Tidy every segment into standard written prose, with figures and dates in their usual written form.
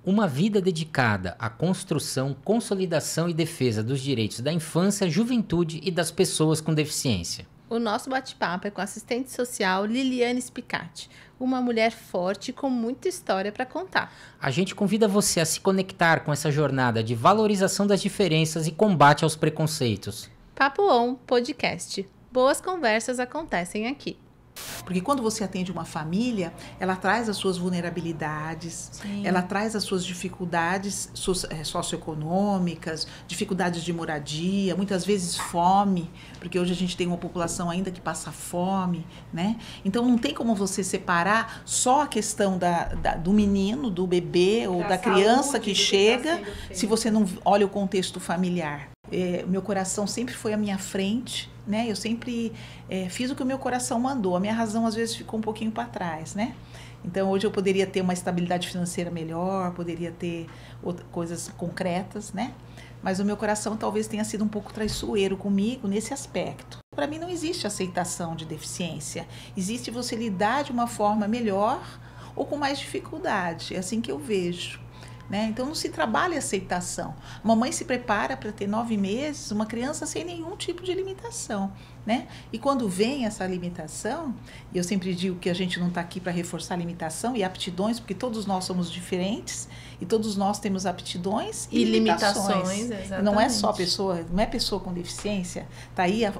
Uma vida dedicada à construção, consolidação e defesa dos direitos da infância, juventude e das pessoas com deficiência. O nosso bate-papo é com a assistente social Liliane Spicatti, uma mulher forte com muita história para contar. A gente convida você a se conectar com essa jornada de valorização das diferenças e combate aos preconceitos. Papo On Podcast. Boas conversas acontecem aqui. Porque quando você atende uma família, ela traz as suas vulnerabilidades, ela traz as suas dificuldades socioeconômicas, dificuldades de moradia, muitas vezes fome, porque hoje a gente tem uma população ainda que passa fome, né? Então não tem como você separar só a questão do menino, do bebê ou da criança que chega, se você não olha o contexto familiar. Meu coração sempre foi à minha frente, né? Eu sempre fiz o que o meu coração mandou. A minha razão às vezes ficou um pouquinho para trás, né? Então hoje eu poderia ter uma estabilidade financeira melhor, poderia ter coisas concretas, né? Mas o meu coração talvez tenha sido um pouco traiçoeiro comigo nesse aspecto. Para mim não existe aceitação de deficiência. Existe você lidar de uma forma melhor ou com mais dificuldade. É assim que eu vejo. Né? Então não se trabalha aceitação. A mamãe se prepara para ter 9 meses, uma criança sem nenhum tipo de limitação, né? E quando vem essa limitação, e eu sempre digo que a gente não está aqui para reforçar limitação e aptidões, porque todos nós somos diferentes e todos nós temos aptidões e limitações. Exatamente. Não é só pessoa, não é pessoa com deficiência. Está aí a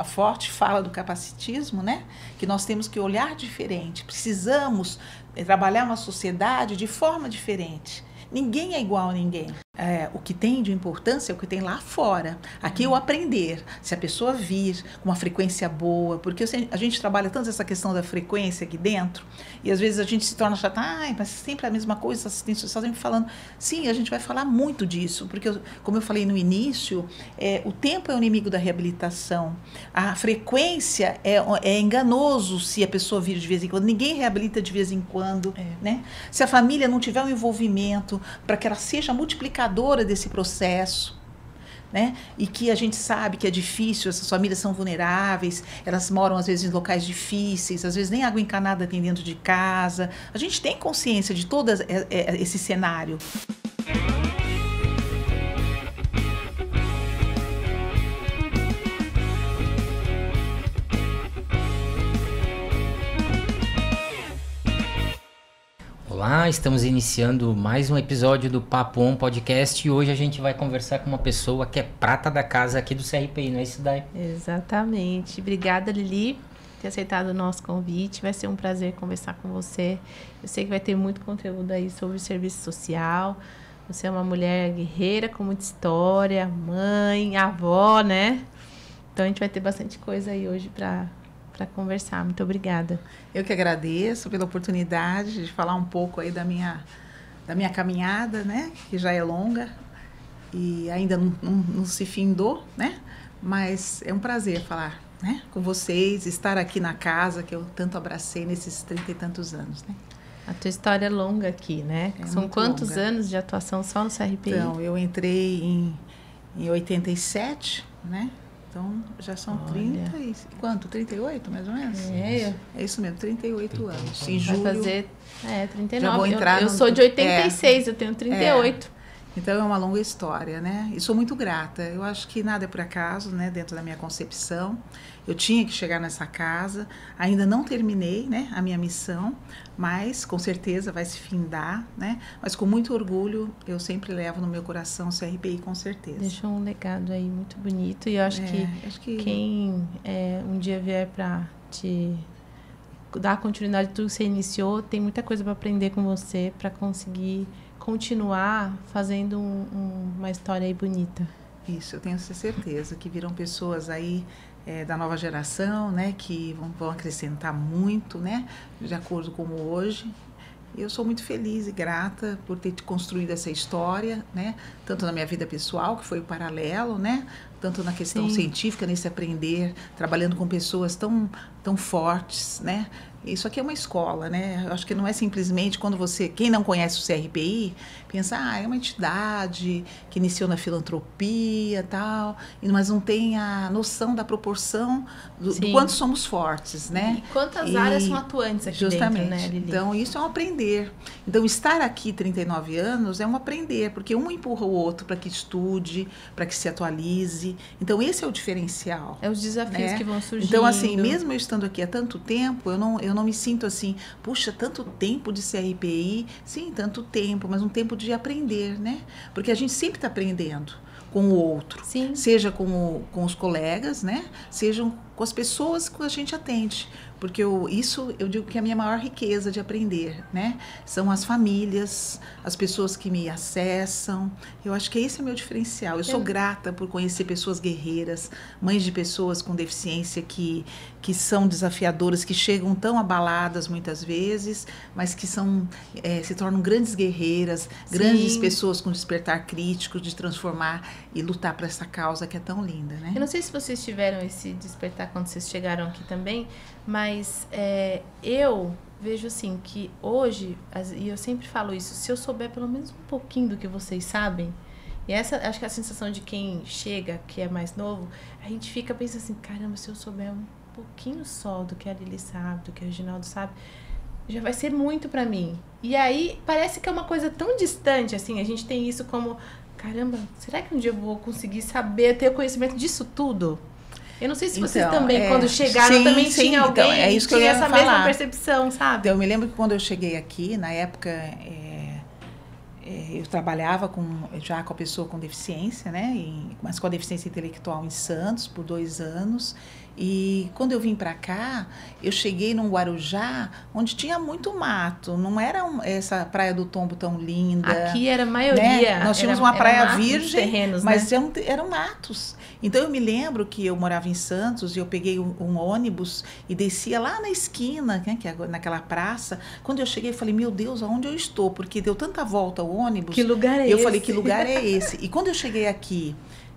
forte fala do capacitismo, né? Que nós temos que olhar diferente. Precisamos trabalhar uma sociedade de forma diferente. Ninguém é igual a ninguém. O que tem de importância é o que tem lá fora. Aqui eu aprender. Se a pessoa vir com uma frequência boa, porque a gente trabalha tanto essa questão da frequência aqui dentro, e às vezes a gente se torna chata, mas sempre a mesma coisa, assistente social sempre falando. Sim, a gente vai falar muito disso, porque, como eu falei no início, o tempo é o inimigo da reabilitação. A frequência é enganoso se a pessoa vir de vez em quando. Ninguém reabilita de vez em quando. Né? Se a família não tiver um envolvimento para que ela seja multiplicadora desse processo, né? E que a gente sabe que é difícil, essas famílias são vulneráveis, elas moram às vezes em locais difíceis, às vezes nem água encanada tem dentro de casa. A gente tem consciência de todo esse cenário. Olá, estamos iniciando mais um episódio do Papo On Podcast e hoje a gente vai conversar com uma pessoa que é prata da casa aqui do CRPI, não é isso, Dai? Exatamente. Obrigada, Lili, por ter aceitado o nosso convite. Vai ser um prazer conversar com você. Eu sei que vai ter muito conteúdo aí sobre serviço social. Você é uma mulher guerreira com muita história, mãe, avó, né? Então a gente vai ter bastante coisa aí hoje para conversar. Muito obrigada. Eu que agradeço pela oportunidade de falar um pouco aí da minha caminhada, né? Que já é longa e ainda não se findou, né? Mas é um prazer falar, né? Com vocês, estar aqui na casa que eu tanto abracei nesses 30 e tantos anos, né? A tua história é longa aqui, né? São quantos anos de atuação só no CRPI? Então, eu entrei em 87, né? Então, já são 30 e... Quanto? 38, mais ou menos? É isso mesmo, 38 anos. Em julho... Vai fazer 39. Já vou entrar eu sou de 86, eu tenho 38. Então, é uma longa história, né? E sou muito grata. Eu acho que nada é por acaso, né? Dentro da minha concepção. Eu tinha que chegar nessa casa. Ainda não terminei, né? A minha missão, mas com certeza vai se findar, né? Mas com muito orgulho, eu sempre levo no meu coração o CRPI, com certeza. Deixou um legado aí muito bonito. E eu acho que quem um dia vier para te dar continuidade a tudo que você iniciou, tem muita coisa para aprender com você, para conseguir continuar fazendo uma história aí bonita. Isso, eu tenho certeza que virão pessoas aí da nova geração, né, que vão acrescentar muito, né, de acordo com hoje. Eu sou muito feliz e grata por ter construído essa história, né, tanto na minha vida pessoal, que foi o paralelo, né, tanto na questão Sim. científica, nesse aprender, trabalhando com pessoas tão fortes, né? Isso aqui é uma escola, né? Eu acho que não é simplesmente quando quem não conhece o CRPI, pensa, é uma entidade que iniciou na filantropia e tal, mas não tem a noção da proporção do quanto somos fortes, né? E quantas áreas são atuantes aqui justamente dentro, né, Lili? Então, isso é um aprender. Então, estar aqui 39 anos é um aprender, porque um empurra o outro para que estude, para que se atualize. Então, esse é o diferencial. É os desafios que vão surgindo. Então, assim, mesmo eu estando aqui há tanto tempo, eu não me sinto assim, puxa, tanto tempo de CRPI. Sim, tanto tempo, mas um tempo de aprender, né? Porque a gente sempre está aprendendo com o outro. Sim. Seja com os colegas, né? Sejam com as pessoas que a gente atende. Porque eu digo que é a minha maior riqueza de aprender, né? São as famílias, as pessoas que me acessam. Eu acho que esse é o meu diferencial. Eu sou grata por conhecer pessoas guerreiras, mães de pessoas com deficiência que são desafiadoras, que chegam tão abaladas muitas vezes, mas que se tornam grandes guerreiras, grandes pessoas com despertar crítico de transformar e lutar por essa causa que é tão linda, né? Eu não sei se vocês tiveram esse despertar quando vocês chegaram aqui também, mas eu vejo assim que hoje, e eu sempre falo isso, se eu souber pelo menos um pouquinho do que vocês sabem, e essa acho que é a sensação de quem chega, que é mais novo, a gente fica pensando assim, caramba, se eu souber um pouquinho só do que a Lili sabe, do que o Reginaldo sabe, já vai ser muito pra mim. E aí parece que é uma coisa tão distante, assim, a gente tem isso como, caramba, será que um dia eu vou conseguir saber, ter conhecimento disso tudo? Eu não sei se vocês também, quando chegaram, também tinha alguém então, isso que tinha eu ia essa falar. mesma percepção, sabe? Então, eu me lembro que quando eu cheguei aqui, na época, eu trabalhava já com a pessoa com deficiência, né? Mas com a deficiência intelectual em Santos, por 2 anos. E quando eu vim para cá, eu cheguei num Guarujá onde tinha muito mato. Não era essa Praia do Tombo tão linda. Aqui era a maioria. Né? Nós tínhamos uma praia virgem, terrenos, mas né? eram matos. Então eu me lembro que eu morava em Santos e eu peguei um ônibus e descia lá na esquina, né, que é naquela praça. Quando eu cheguei, eu falei, meu Deus, aonde eu estou? Porque deu tanta volta o ônibus. Que lugar é esse? Eu falei, que lugar é esse? E quando eu cheguei aqui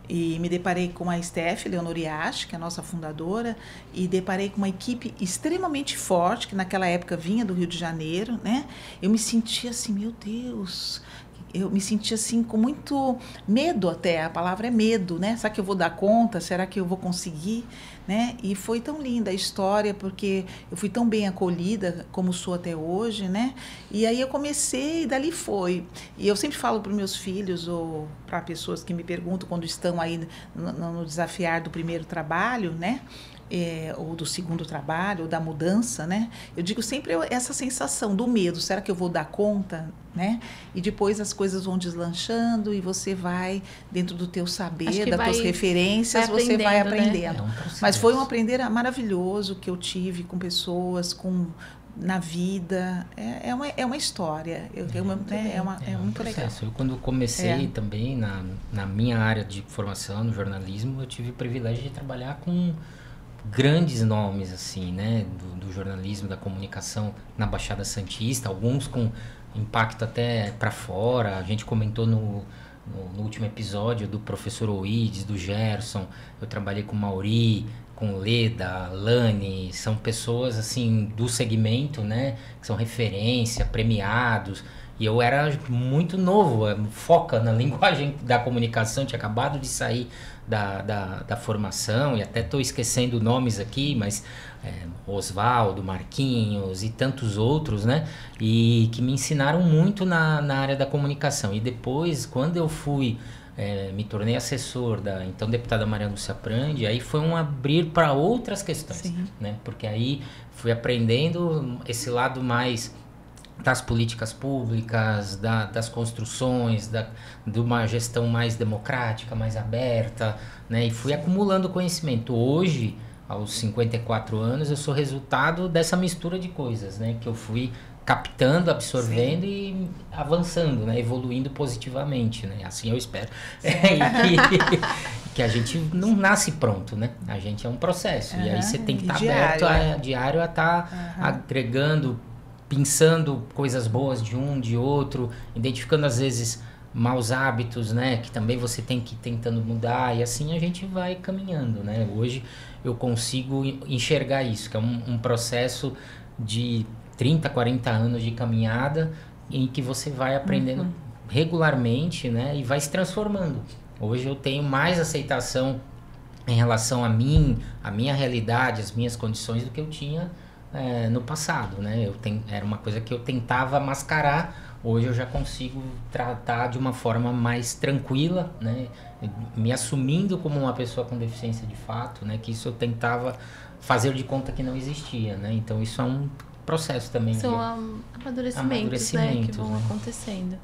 e me deparei com a Steph Leonor Yash, que é a nossa fundadora, e deparei com uma equipe extremamente forte, que naquela época vinha do Rio de Janeiro, né? Eu me sentia assim, meu Deus, eu me sentia assim com muito medo até, a palavra é medo, né? Será que eu vou dar conta? Será que eu vou conseguir? Né? E foi tão linda a história, porque eu fui tão bem acolhida como sou até hoje, né? E aí eu comecei e dali foi. E eu sempre falo para os meus filhos ou para pessoas que me perguntam quando estão aí no desafiar do primeiro trabalho, né? Ou do segundo trabalho, ou da mudança, né? Eu digo sempre essa sensação do medo, será que eu vou dar conta, né? E depois as coisas vão deslanchando e você vai, dentro do teu saber, das tuas referências, você vai aprendendo. Né? Mas foi um aprender maravilhoso que eu tive com pessoas, na vida, é uma história, é muito legal. Eu quando comecei também na minha área de formação, no jornalismo, eu tive o privilégio de trabalhar com grandes nomes, assim, né, do jornalismo, da comunicação na Baixada Santista, alguns com impacto até para fora. A gente comentou no último episódio do professor Oides, do Gerson. Eu trabalhei com Mauri, com Leda, Lani, são pessoas assim do segmento, né, que são referência, premiados. E eu era muito novo, foca na linguagem da comunicação, tinha acabado de sair da formação, e até estou esquecendo nomes aqui, mas Oswaldo, Marquinhos e tantos outros, né? E que me ensinaram muito na área da comunicação. E depois, quando eu me tornei assessor da então deputada Maria Lúcia Prandi, aí foi um abrir para outras questões, né? Porque aí fui aprendendo esse lado mais das políticas públicas, das construções, de uma gestão mais democrática, mais aberta, né? E fui acumulando conhecimento. Hoje, aos 54 anos, eu sou resultado dessa mistura de coisas, né? Que eu fui captando, absorvendo e avançando, né? Evoluindo positivamente, né? Assim eu espero. Que a gente não nasce pronto, né? A gente é um processo. E aí você tem que estar aberto diário a estar agregando, pensando coisas boas de um, de outro, identificando às vezes maus hábitos, né? Que também você tem que ir tentando mudar, e assim a gente vai caminhando, né? Hoje eu consigo enxergar isso, que é um processo de 30, 40 anos de caminhada em que você vai aprendendo regularmente, né? E vai se transformando. Hoje eu tenho mais aceitação em relação a mim, a minha realidade, as minhas condições do que eu tinha no passado, né? Era uma coisa que eu tentava mascarar. Hoje eu já consigo tratar de uma forma mais tranquila, né? Me assumindo como uma pessoa com deficiência de fato, né? Que isso eu tentava fazer de conta que não existia, né? Então isso é um processo também São amadurecimentos, né? Que vão acontecendo.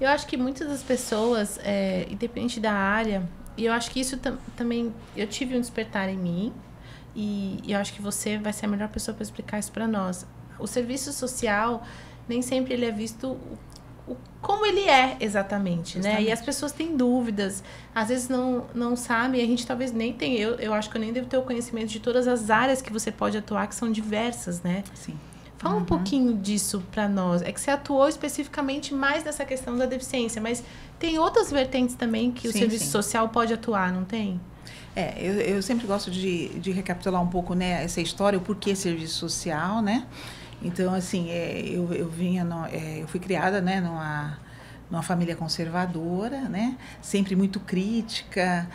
Eu acho que muitas das pessoas, independente da área, e eu acho que isso também, eu tive um despertar em mim, e eu acho que você vai ser a melhor pessoa para explicar isso para nós. O serviço social, nem sempre ele é visto como ele é exatamente, né? E as pessoas têm dúvidas, às vezes não sabem, a gente talvez nem tem, eu acho que eu nem devo ter o conhecimento de todas as áreas que você pode atuar, que são diversas, né? Sim. Fala um pouquinho disso para nós. É que você atuou especificamente mais nessa questão da deficiência, mas tem outras vertentes também que o serviço social pode atuar, não tem? Eu sempre gosto de recapitular um pouco, né, essa história, o porquê serviço social, né? Então, assim, eu fui criada, né, numa família conservadora, né? Sempre muito crítica,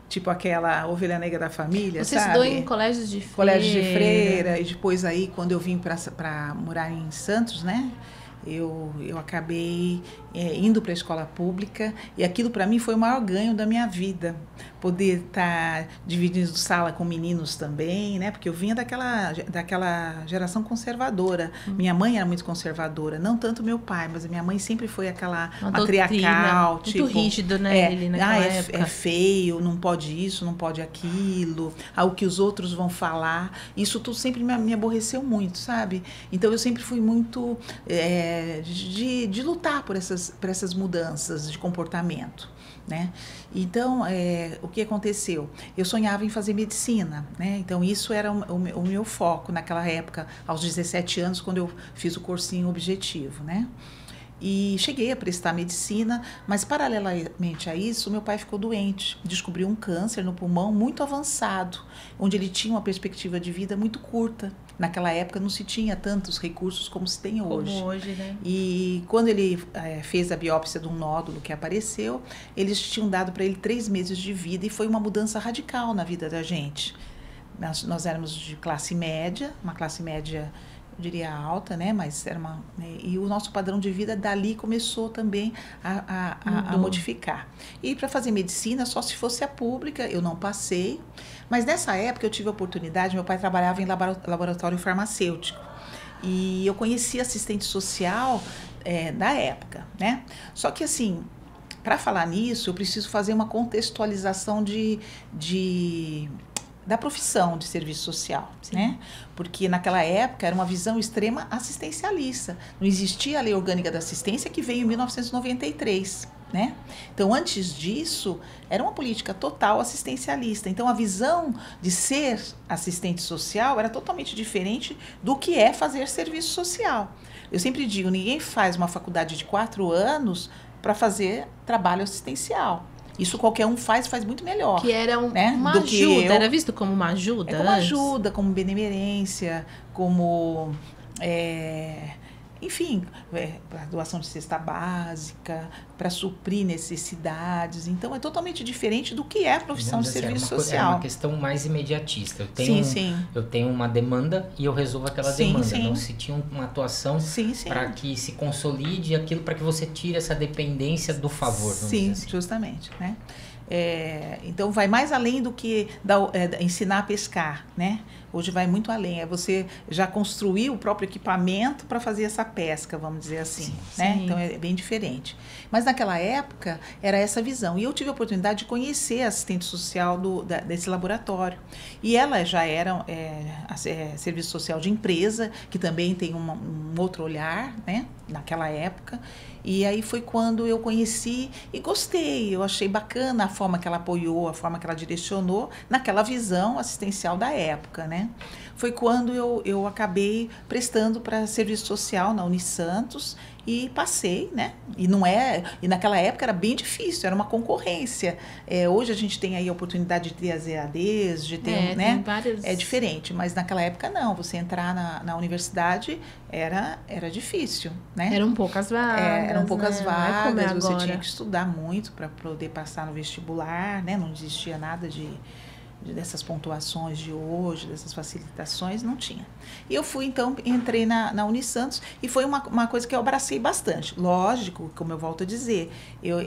tipo aquela ovelha negra da família, Você sabe? Estudou em colégios de freira. Colégio de freira, e depois aí, quando eu vim para morar em Santos, né? Eu acabei indo para a escola pública, e aquilo para mim foi o maior ganho da minha vida, poder estar dividindo sala com meninos também, né? Porque eu vinha daquela geração conservadora. Minha mãe era muito conservadora, não tanto meu pai, mas a minha mãe sempre foi aquela matriarcal, muito tipo, rígido, né? Ele naquela época. É feio, não pode isso, não pode aquilo, o que os outros vão falar. Isso tudo sempre me aborreceu muito, sabe? Então eu sempre fui muito de lutar por essas mudanças de comportamento, né? Então, o que aconteceu? Eu sonhava em fazer medicina, né? Então, isso era o meu foco naquela época, aos 17 anos, quando eu fiz o cursinho objetivo, né? E cheguei a prestar medicina, mas paralelamente a isso, meu pai ficou doente, descobriu um câncer no pulmão muito avançado, onde ele tinha uma perspectiva de vida muito curta. Naquela época não se tinha tantos recursos como se tem hoje. Como hoje, né? E quando ele fez a biópsia de um nódulo que apareceu, eles tinham dado para ele 3 meses de vida, e foi uma mudança radical na vida da gente. Nós éramos de classe média, uma classe média, eu diria alta, né? Mas era e o nosso padrão de vida dali começou também a modificar. E para fazer medicina, só se fosse a pública, eu não passei. Mas nessa época eu tive a oportunidade, meu pai trabalhava em laboratório farmacêutico. E eu conheci assistente social da época, né? Só que assim, para falar nisso, eu preciso fazer uma contextualização da profissão de serviço social, né? Porque naquela época era uma visão extrema assistencialista. Não existia a Lei Orgânica da Assistência, que veio em 1993, né? Então, antes disso, era uma política total assistencialista. Então, a visão de ser assistente social era totalmente diferente do que é fazer serviço social. Eu sempre digo, ninguém faz uma faculdade de 4 anos para fazer trabalho assistencial. Isso qualquer um faz muito melhor. Que era né? uma ajuda, era visto como uma ajuda? Como ajuda, como benemerência, como... enfim, para doação de cesta básica, para suprir necessidades. Então, é totalmente diferente do que é a profissão de serviço social. É uma questão mais imediatista. Sim. Eu tenho uma demanda e eu resolvo aquela demanda. Não se tinha uma atuação para que se consolide aquilo, para que você tire essa dependência do favor. Sim, assim. Justamente, né? Então, vai mais além do que ensinar a pescar, né? Hoje vai muito além. É você já construir o próprio equipamento para fazer essa pesca, vamos dizer assim, né? Sim. Então, é bem diferente. Mas naquela época, era essa visão. E eu tive a oportunidade de conhecer a assistente social desse laboratório. E ela já era serviço social de empresa, que também tem um outro olhar, né? Naquela época. E aí foi quando eu conheci e gostei. Eu achei bacana a forma que ela apoiou, a forma que ela direcionou naquela visão assistencial da época, né? Foi quando eu acabei prestando para serviço social na Unisantos e passei, né? E naquela época era bem difícil, era uma concorrência. Hoje a gente tem aí a oportunidade de ter as EADs, de ter, né? Tem vários... É diferente, mas naquela época não. Você entrar na universidade era difícil, né? Eram poucas vagas. Eram poucas vagas, você agora. tinha que estudar muito para poder passar no vestibular, né? Não existia nada dessas pontuações de hoje, dessas facilitações, não tinha. E eu fui, então, entrei na Unisantos e foi uma coisa que eu abracei bastante. Lógico, como eu volto a dizer, eu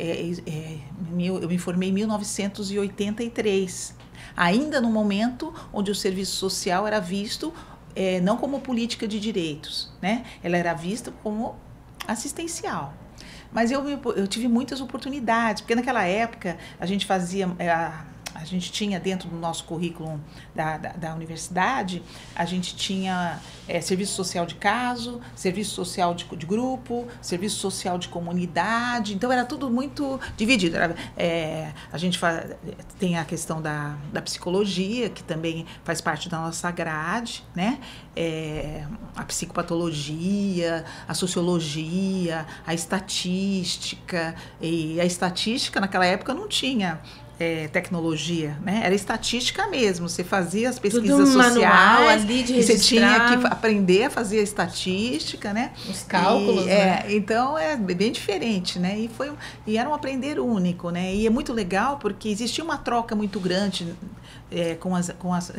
me formei em 1983, ainda no momento onde o serviço social era visto não como política de direitos, né? Ela era vista como assistencial. Mas eu tive muitas oportunidades, porque naquela época a gente fazia... A gente tinha dentro do nosso currículo da universidade, a gente tinha serviço social de caso, serviço social de grupo, serviço social de comunidade, então era tudo muito dividido. A gente tem a questão da psicologia, que também faz parte da nossa grade, né? A psicopatologia, a sociologia, a estatística, e a estatística naquela época não tinha tecnologia, né? Era estatística mesmo. Você fazia as pesquisas sociais ali de e você tinha registrar. que aprender a fazer a estatística, né? Os cálculos, né? Então é bem diferente, né? E era um aprender único, né? E é muito legal porque existia uma troca muito grande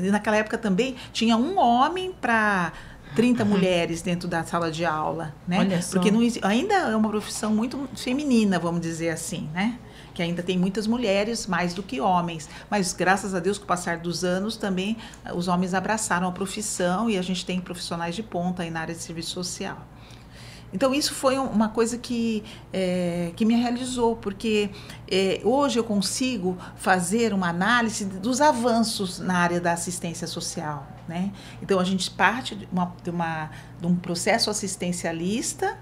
naquela época também tinha um homem para 30 mulheres dentro da sala de aula, né? Olha só. Porque ainda é uma profissão muito feminina, vamos dizer assim, né? Que ainda tem muitas mulheres, mais do que homens. Mas, graças a Deus, com o passar dos anos, também os homens abraçaram a profissão e a gente tem profissionais de ponta aí na área de serviço social. Então, isso foi uma coisa que me realizou, porque hoje eu consigo fazer uma análise dos avanços na área da assistência social, né? Então, a gente parte de um processo assistencialista,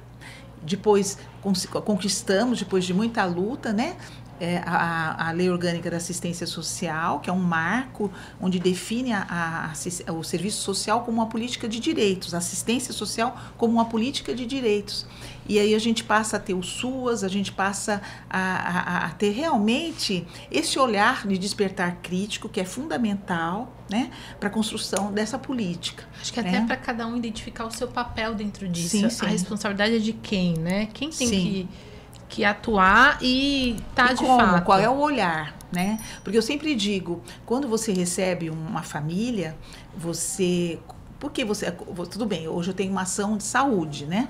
depois conquistamos, depois de muita luta, né? A Lei Orgânica da Assistência Social, que é um marco onde define o serviço social como uma política de direitos, a assistência social como uma política de direitos. E aí a gente passa a ter o SUAS, a gente passa a ter realmente esse olhar de despertar crítico, que é fundamental, né, para a construção dessa política. Acho que até para cada um identificar o seu papel dentro disso. Sim, sim. A responsabilidade é de quem, né? Quem tem que atuar e tá de fato. Qual é o olhar, né? Porque eu sempre digo, quando você recebe uma família, tudo bem, hoje eu tenho uma ação de saúde, né?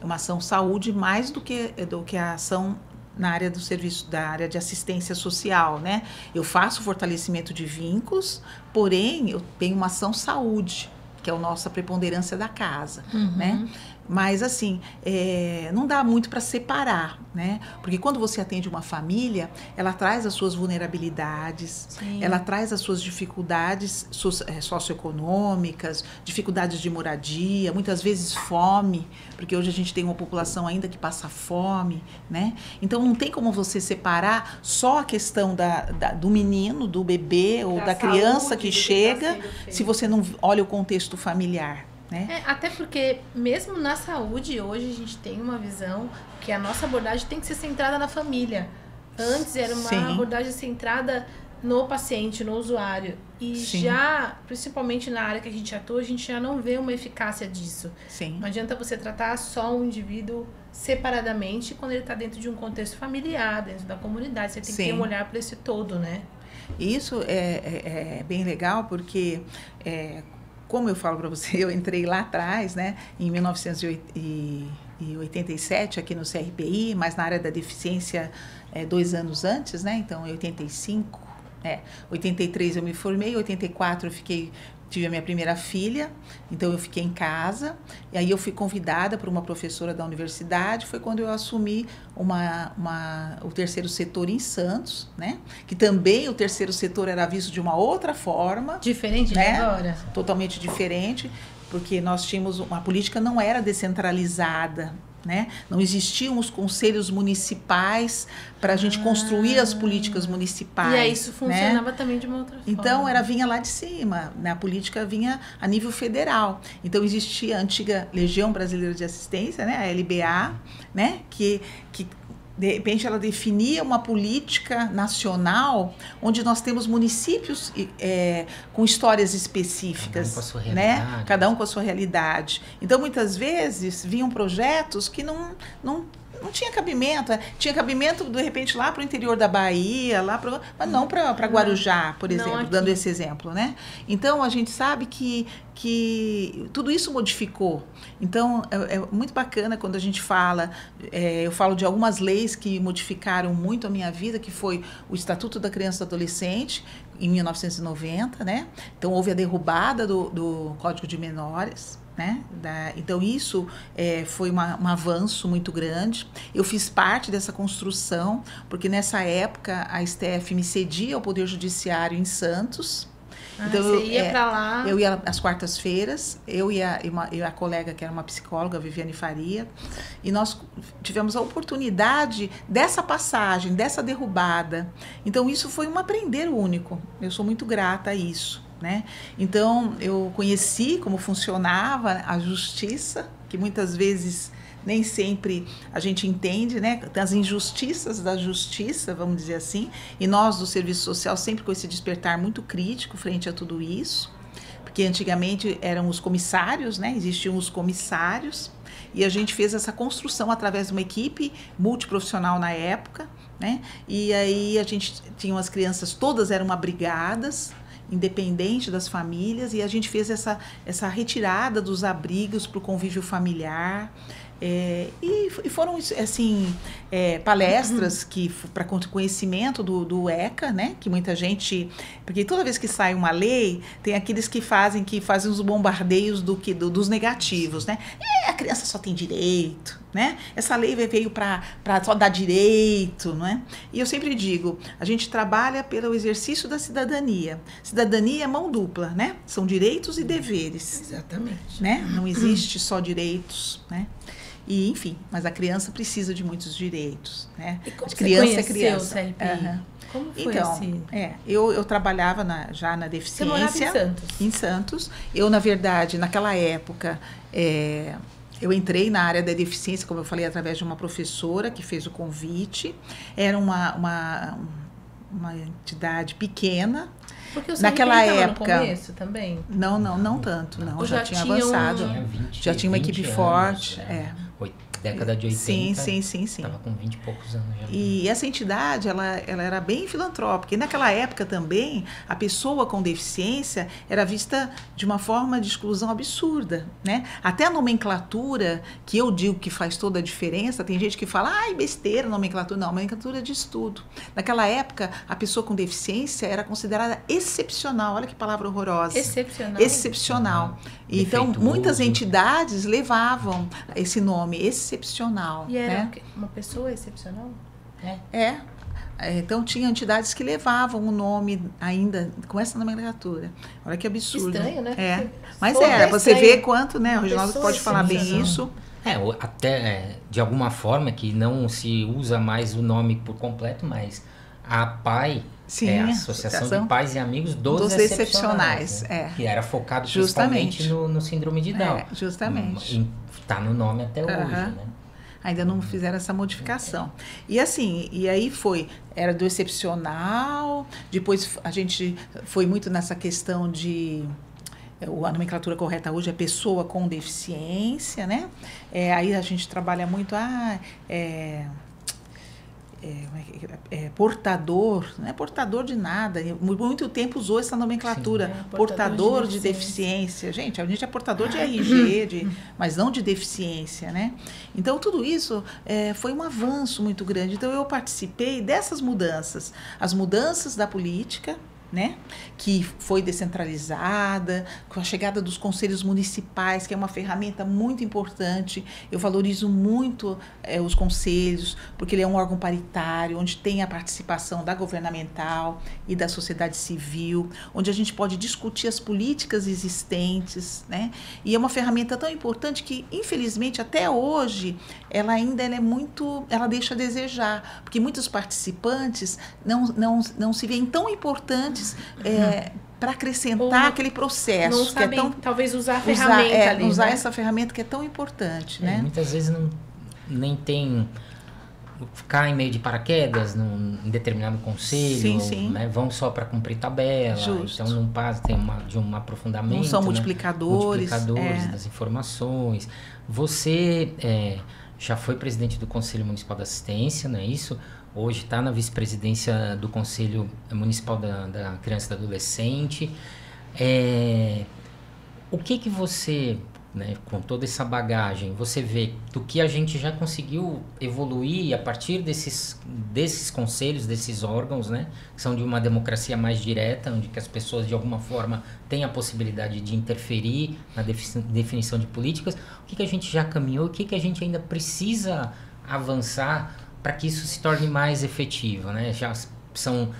Uma ação saúde mais do que a ação na área do serviço, da área de assistência social, né? Eu faço fortalecimento de vínculos, porém eu tenho uma ação saúde, que é a nossa preponderância da casa, né? Mas, assim, não dá muito para separar, né? Porque quando você atende uma família, ela traz as suas vulnerabilidades, ela traz as suas dificuldades socioeconômicas, dificuldades de moradia, muitas vezes fome, porque hoje a gente tem uma população ainda que passa fome, né? Então, não tem como você separar só a questão do menino, do bebê ou da criança que chega, se você não olha o contexto familiar. Né? Até porque, mesmo na saúde, hoje a gente tem uma visão que a nossa abordagem tem que ser centrada na família. Antes era uma abordagem centrada no paciente, no usuário. E já, principalmente na área que a gente atua, a gente já não vê uma eficácia disso. Não adianta você tratar só um indivíduo separadamente quando ele está dentro de um contexto familiar, dentro da comunidade. Você tem que ter um olhar para esse todo, né? Isso é bem legal porque... como eu falo para você, eu entrei lá atrás, né, em 1987, aqui no CRPI, mas na área da deficiência 2 anos antes, né, então em 85, 83 eu me formei, em 84 eu tive a minha primeira filha, então eu fiquei em casa, e aí eu fui convidada por uma professora da universidade, foi quando eu assumi o terceiro setor em Santos, né? Que também o terceiro setor era visto de uma outra forma. Diferente, né? De agora. Totalmente diferente, porque nós tínhamos, a política não era descentralizada, né? Não existiam os conselhos municipais para a gente construir as políticas municipais. E aí isso funcionava, né? Também de uma outra forma. Então, vinha lá de cima, né? A política vinha a nível federal. Então, existia a antiga Legião Brasileira de Assistência, né? A LBA, né? Que de repente ela definia uma política nacional onde nós temos municípios com histórias específicas, cada um com a sua realidade, né? Cada um com a sua realidade. Então, muitas vezes, vinham projetos que não tinha cabimento. Tinha cabimento, de repente, lá para o interior da Bahia, mas não para Guarujá, por exemplo, dando esse exemplo, né? Então, a gente sabe que tudo isso modificou. Então, é muito bacana quando a gente fala, eu falo de algumas leis que modificaram muito a minha vida, que foi o Estatuto da Criança e do Adolescente, em 1990, né? Então, houve a derrubada do Código de Menores, né? Então, isso foi um avanço muito grande. Eu fiz parte dessa construção, porque nessa época a STF me cedia ao Poder Judiciário em Santos. Então, você ia para lá? Eu ia às quartas-feiras, eu e a colega que era uma psicóloga, Viviane Faria, e nós tivemos a oportunidade dessa passagem, dessa derrubada. Então, isso foi um aprender único. Eu sou muito grata a isso, né? Então, eu conheci como funcionava a justiça, que muitas vezes nem sempre a gente entende, né? As injustiças da justiça, vamos dizer assim, e nós do serviço social sempre com esse despertar muito crítico frente a tudo isso, porque antigamente eram os comissários, né? Existiam os comissários, e a gente fez essa construção através de uma equipe multiprofissional na época, né? E aí a gente tinha as crianças, todas eram abrigadas, independente das famílias, e a gente fez essa retirada dos abrigos para o convívio familiar. E foram assim palestras para conhecimento do ECA, né? Que muita gente, porque toda vez que sai uma lei tem aqueles que fazem os bombardeios dos negativos, né? A criança só tem direito, né? Essa lei veio para só dar direito, não é? E eu sempre digo, a gente trabalha pelo exercício da cidadania. Cidadania é mão dupla, né? São direitos e deveres. Exatamente. Né? Não existe só direitos, né? E, enfim, mas a criança precisa de muitos direitos, né? E como criança você conheceu é criança. o CLPI? Uhum. Como foi então, eu trabalhava já na deficiência. Você morava em Santos? Em Santos. Eu, na verdade, naquela época, eu entrei na área da deficiência, como eu falei, através de uma professora que fez o convite. Era uma entidade pequena. Porque o naquela época no começo também? Não tanto, não. Ou já tinha avançado. Já tinha uma equipe forte. Década de 80. Sim. Estava com 20 e poucos anos já. E essa entidade, ela era bem filantrópica. E naquela época também, a pessoa com deficiência era vista de uma forma de exclusão absurda, né? Até a nomenclatura, que eu digo que faz toda a diferença, tem gente que fala, besteira, nomenclatura. Não, nomenclatura de estudo. Naquela época, a pessoa com deficiência era considerada excepcional. Olha que palavra horrorosa. Excepcional. Então, muitas entidades levavam esse nome, excepcional. E era né? uma pessoa excepcional? Então, tinha entidades que levavam o nome ainda com essa nomenclatura. Olha que absurdo. Estranho, né? Mas você vê quanto, né? O Reginaldo pode falar bem isso. Até de alguma forma que não se usa mais o nome por completo, mas a PAI é a Associação de Pais e Amigos dos Excepcionais, né? Que era focado principalmente no síndrome de Down. Justamente. Está no nome até hoje, né? Ainda não fizeram essa modificação. E assim, era do excepcional, depois a gente foi muito nessa questão de... A nomenclatura correta hoje é pessoa com deficiência, né? Aí a gente trabalha muito... portador, não é portador de nada. Muito tempo usou essa nomenclatura. Sim, portador de deficiência. Gente, a gente é portador de RG, mas não de deficiência, né? Então, tudo isso foi um avanço muito grande. Então, eu participei dessas mudanças. As mudanças da política, né? Que foi descentralizada, com a chegada dos conselhos municipais, que é uma ferramenta muito importante. Eu valorizo muito os conselhos, porque ele é um órgão paritário, onde tem a participação da governamental e da sociedade civil, onde a gente pode discutir as políticas existentes, né? E é uma ferramenta tão importante que, infelizmente, até hoje, ela deixa a desejar, porque muitos participantes não se veem tão importantes para acrescentar aquele processo. Não sabem, talvez, usar a ferramenta ali. Usar né? essa ferramenta que é tão importante. Né? Muitas vezes nem tem... Ficar em meio de paraquedas em determinado conselho, sim. Né? Vão só para cumprir tabela, Justo. Então não passa, tem um aprofundamento. Não são né? multiplicadores Das informações. Você já foi presidente do Conselho Municipal da Assistência, não é isso? Hoje está na vice-presidência do Conselho Municipal da Criança e do Adolescente. O que você, né, com toda essa bagagem, você vê do que a gente já conseguiu evoluir a partir desses conselhos, desses órgãos, né, que são de uma democracia mais direta, onde que as pessoas de alguma forma têm a possibilidade de interferir na definição de políticas. O que a gente já caminhou, o que a gente ainda precisa avançar para que isso se torne mais efetivo, né? Já são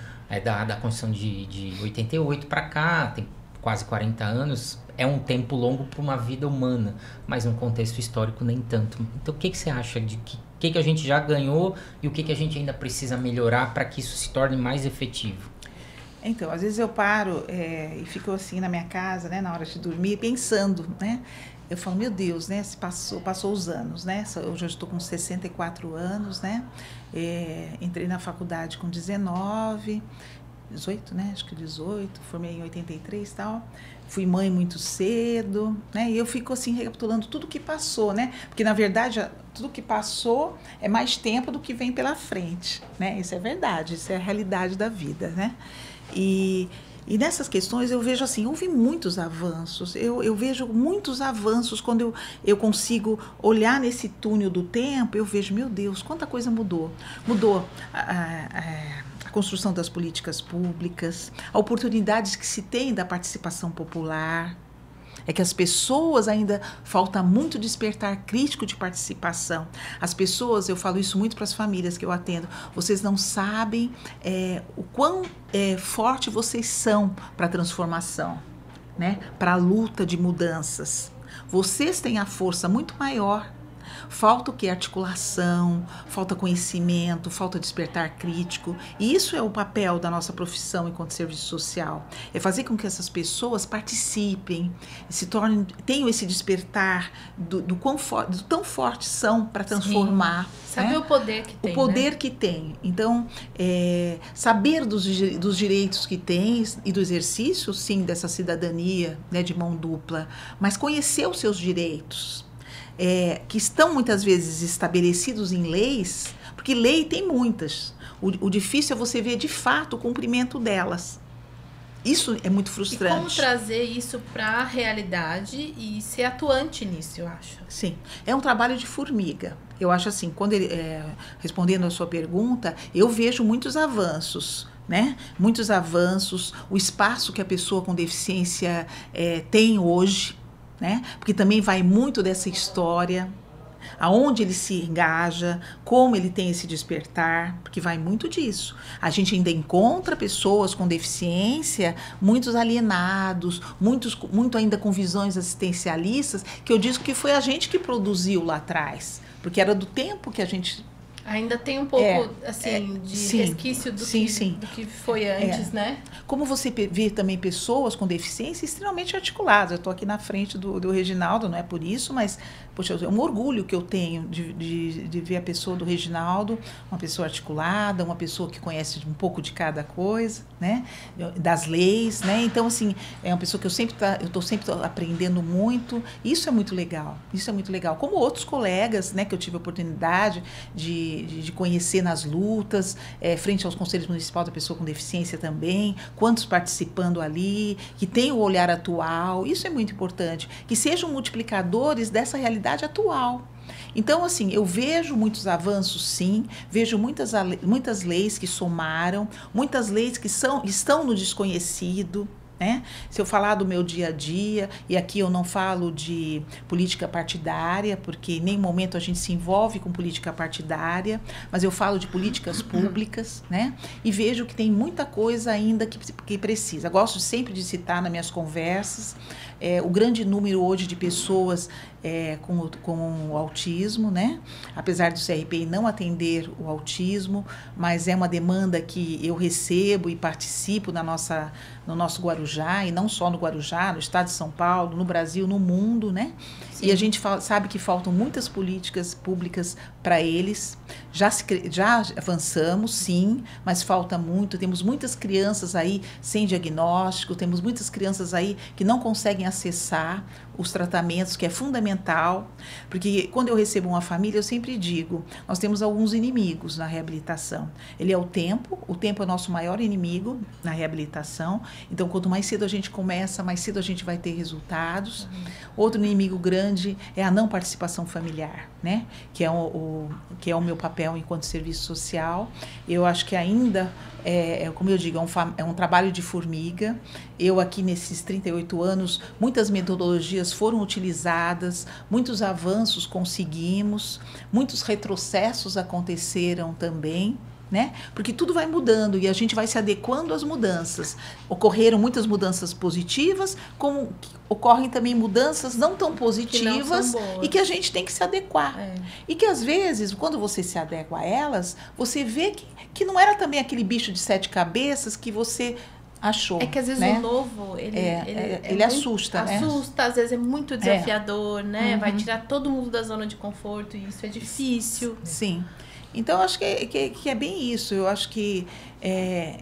da Constituição de 88 para cá, tem quase 40 anos, é um tempo longo para uma vida humana, mas num contexto histórico nem tanto. Então o que você acha de que a gente já ganhou e o que a gente ainda precisa melhorar para que isso se torne mais efetivo? Então, às vezes eu paro e fico assim na minha casa, né, na hora de dormir, pensando, né? Eu falo, meu Deus, né? Passou os anos, né? Eu já estou com 64 anos, né? Entrei na faculdade com 18, né? Acho que 18, formei em 83 e tal. Fui mãe muito cedo, né? E eu fico assim recapitulando tudo que passou, né? Porque, na verdade, tudo que passou é mais tempo do que vem pela frente, né? Isso é verdade, isso é a realidade da vida, né? E nessas questões eu vejo assim, houve muitos avanços, eu vejo muitos avanços quando eu consigo olhar nesse túnel do tempo, eu vejo, meu Deus, quanta coisa mudou. Mudou a construção das políticas públicas, a oportunidades que se tem da participação popular. É que as pessoas ainda falta muito despertar crítico de participação. As pessoas, eu falo isso muito para as famílias que eu atendo, vocês não sabem o quão forte vocês são para a transformação, né? Para a luta de mudanças. Vocês têm a força muito maior. Falta o que? Articulação, falta conhecimento, falta despertar crítico. E isso é o papel da nossa profissão enquanto serviço social. É fazer com que essas pessoas participem, tenham esse despertar do tão fortes são para transformar. Saber, né? O poder que tem. O poder, né? que tem. Então, saber dos direitos que tem e do exercício, sim, dessa cidadania, né, de mão dupla, mas conhecer os seus direitos. Que estão muitas vezes estabelecidos em leis, porque lei tem muitas. O difícil é você ver de fato o cumprimento delas. Isso é muito frustrante. E como trazer isso para a realidade e ser atuante nisso, eu acho. Sim, é um trabalho de formiga. Eu acho assim, respondendo a sua pergunta, eu vejo muitos avanços. Né? Muitos avanços, o espaço que a pessoa com deficiência tem hoje, né? Porque também vai muito dessa história, aonde ele se engaja, como ele tem esse despertar, porque vai muito disso. A gente ainda encontra pessoas com deficiência, muitos alienados, muito ainda com visões assistencialistas, que eu digo que foi a gente que produziu lá atrás, porque era do tempo que a gente... Ainda tem um pouco, de resquício do que foi antes, né? Como você vê também pessoas com deficiência extremamente articuladas. Eu estou aqui na frente do Reginaldo, não é por isso, mas, poxa, é um orgulho que eu tenho de ver a pessoa do Reginaldo, uma pessoa articulada, uma pessoa que conhece um pouco de cada coisa, né? Das leis, né? Então, assim, é uma pessoa que eu estou sempre aprendendo muito. Isso é muito legal, isso é muito legal. Como outros colegas, né, que eu tive a oportunidade de conhecer nas lutas, frente aos conselhos municipais da pessoa com deficiência também, quantos participando ali, que tem o olhar atual, isso é muito importante, que sejam multiplicadores dessa realidade atual. Então, assim, eu vejo muitos avanços, sim, vejo muitas leis que somaram, muitas leis que estão no desconhecido, né? Se eu falar do meu dia a dia, e aqui eu não falo de política partidária, porque em nenhum momento a gente se envolve com política partidária, mas eu falo de políticas públicas, né? E vejo que tem muita coisa ainda que precisa. Gosto sempre de citar nas minhas conversas o grande número hoje de pessoas com o autismo, né? Apesar do CRPI não atender o autismo, mas é uma demanda que eu recebo e participo no nosso Guarujá, e não só no Guarujá, no estado de São Paulo, no Brasil, no mundo, né? Sim. E a gente sabe que faltam muitas políticas públicas para eles. Já avançamos, sim, mas falta muito. Temos muitas crianças aí sem diagnóstico, temos muitas crianças aí que não conseguem acessar os tratamentos, que é fundamental, porque quando eu recebo uma família, eu sempre digo, nós temos alguns inimigos na reabilitação. Ele é o tempo é o nosso maior inimigo na reabilitação, então quanto mais cedo a gente começa, mais cedo a gente vai ter resultados. Outro inimigo grande é a não participação familiar, né? Que é o meu papel enquanto serviço social. Eu acho que ainda, como eu digo, é um trabalho de formiga. Eu aqui nesses 38 anos, muitas metodologias foram utilizadas, muitos avanços conseguimos, muitos retrocessos aconteceram também, né? Porque tudo vai mudando e a gente vai se adequando às mudanças. Ocorreram muitas mudanças positivas, como ocorrem também mudanças não tão positivas e que a gente tem que se adequar. E que às vezes, quando você se adequa a elas, você vê que não era também aquele bicho de 7 cabeças que você achou. É que às vezes, né? O novo, ele assusta, né? Assusta, às vezes é muito desafiador, né? Vai tirar todo mundo da zona de conforto e isso é difícil. Sim. Então, eu acho que é bem isso. Eu acho que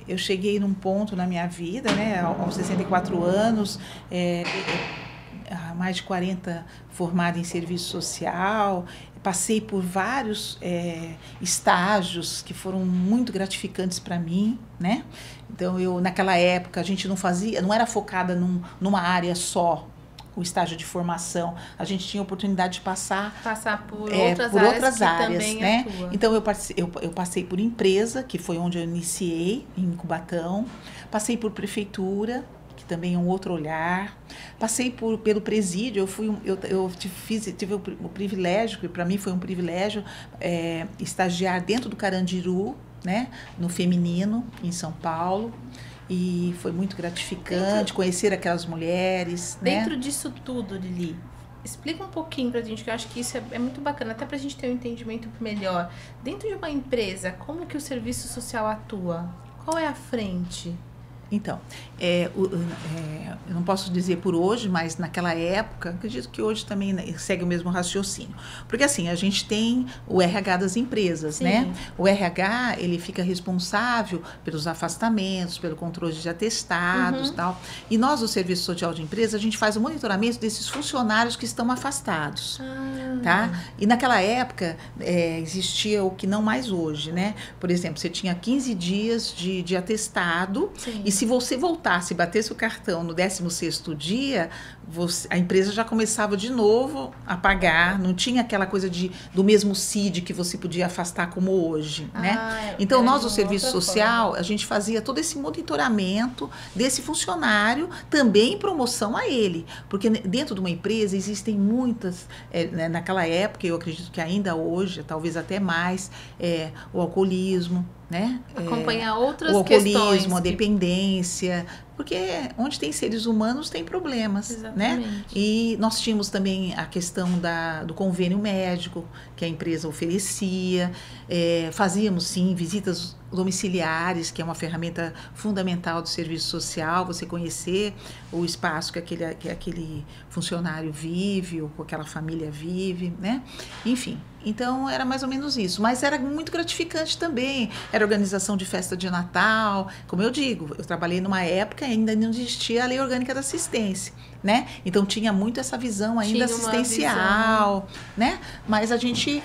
eu cheguei num ponto na minha vida, né? Aos 64 anos, há mais de 40 formada em serviço social, passei por vários estágios que foram muito gratificantes para mim, né? Então, naquela época, a gente não era focada numa área só, o estágio de formação. A gente tinha a oportunidade de passar por outras áreas, né? Atua. Então, eu passei por empresa, que foi onde eu iniciei, em Cubatão. Passei por prefeitura, que também é um outro olhar. Passei pelo presídio, tive o privilégio, que para mim foi um privilégio, estagiar dentro do Carandiru, né? No feminino, em São Paulo. E foi muito gratificante conhecer aquelas mulheres. Dentro disso tudo, Lili, explica um pouquinho pra gente, que eu acho que isso é muito bacana, até pra gente ter um entendimento melhor. Dentro de uma empresa, como que o serviço social atua? Qual é a frente? Então, eu não posso dizer por hoje, mas naquela época, acredito que hoje também segue o mesmo raciocínio. Porque assim, a gente tem o RH das empresas, sim, né? O RH, ele fica responsável pelos afastamentos, pelo controle de atestados e tal. E nós, do Serviço Social de Empresa, a gente faz o monitoramento desses funcionários que estão afastados, tá? E naquela época, existia o que não mais hoje, né? Por exemplo, você tinha 15 dias de atestado, sim, e se você voltasse e batesse o cartão no 16º dia, a empresa já começava de novo a pagar, não tinha aquela coisa do mesmo CID que você podia afastar como hoje, né? Então, nós do Serviço Social, a gente fazia todo esse monitoramento desse funcionário, também em promoção a ele, porque dentro de uma empresa existem muitas, naquela época, eu acredito que ainda hoje, talvez até mais, o alcoolismo, né? Acompanhar outras questões. O alcoolismo, a que... dependência, porque onde tem seres humanos tem problemas, exatamente, né? E nós tínhamos também a questão do convênio médico que a empresa oferecia, fazíamos sim visitas domiciliares, que é uma ferramenta fundamental do serviço social, você conhecer o espaço que aquele funcionário vive, ou que aquela família vive, né? Enfim, então era mais ou menos isso, mas era muito gratificante também, era organização de festa de Natal, como eu digo, eu trabalhei numa época ainda não existia a Lei Orgânica da Assistência, né? Então tinha muito essa visão ainda assistencial, né? Mas a gente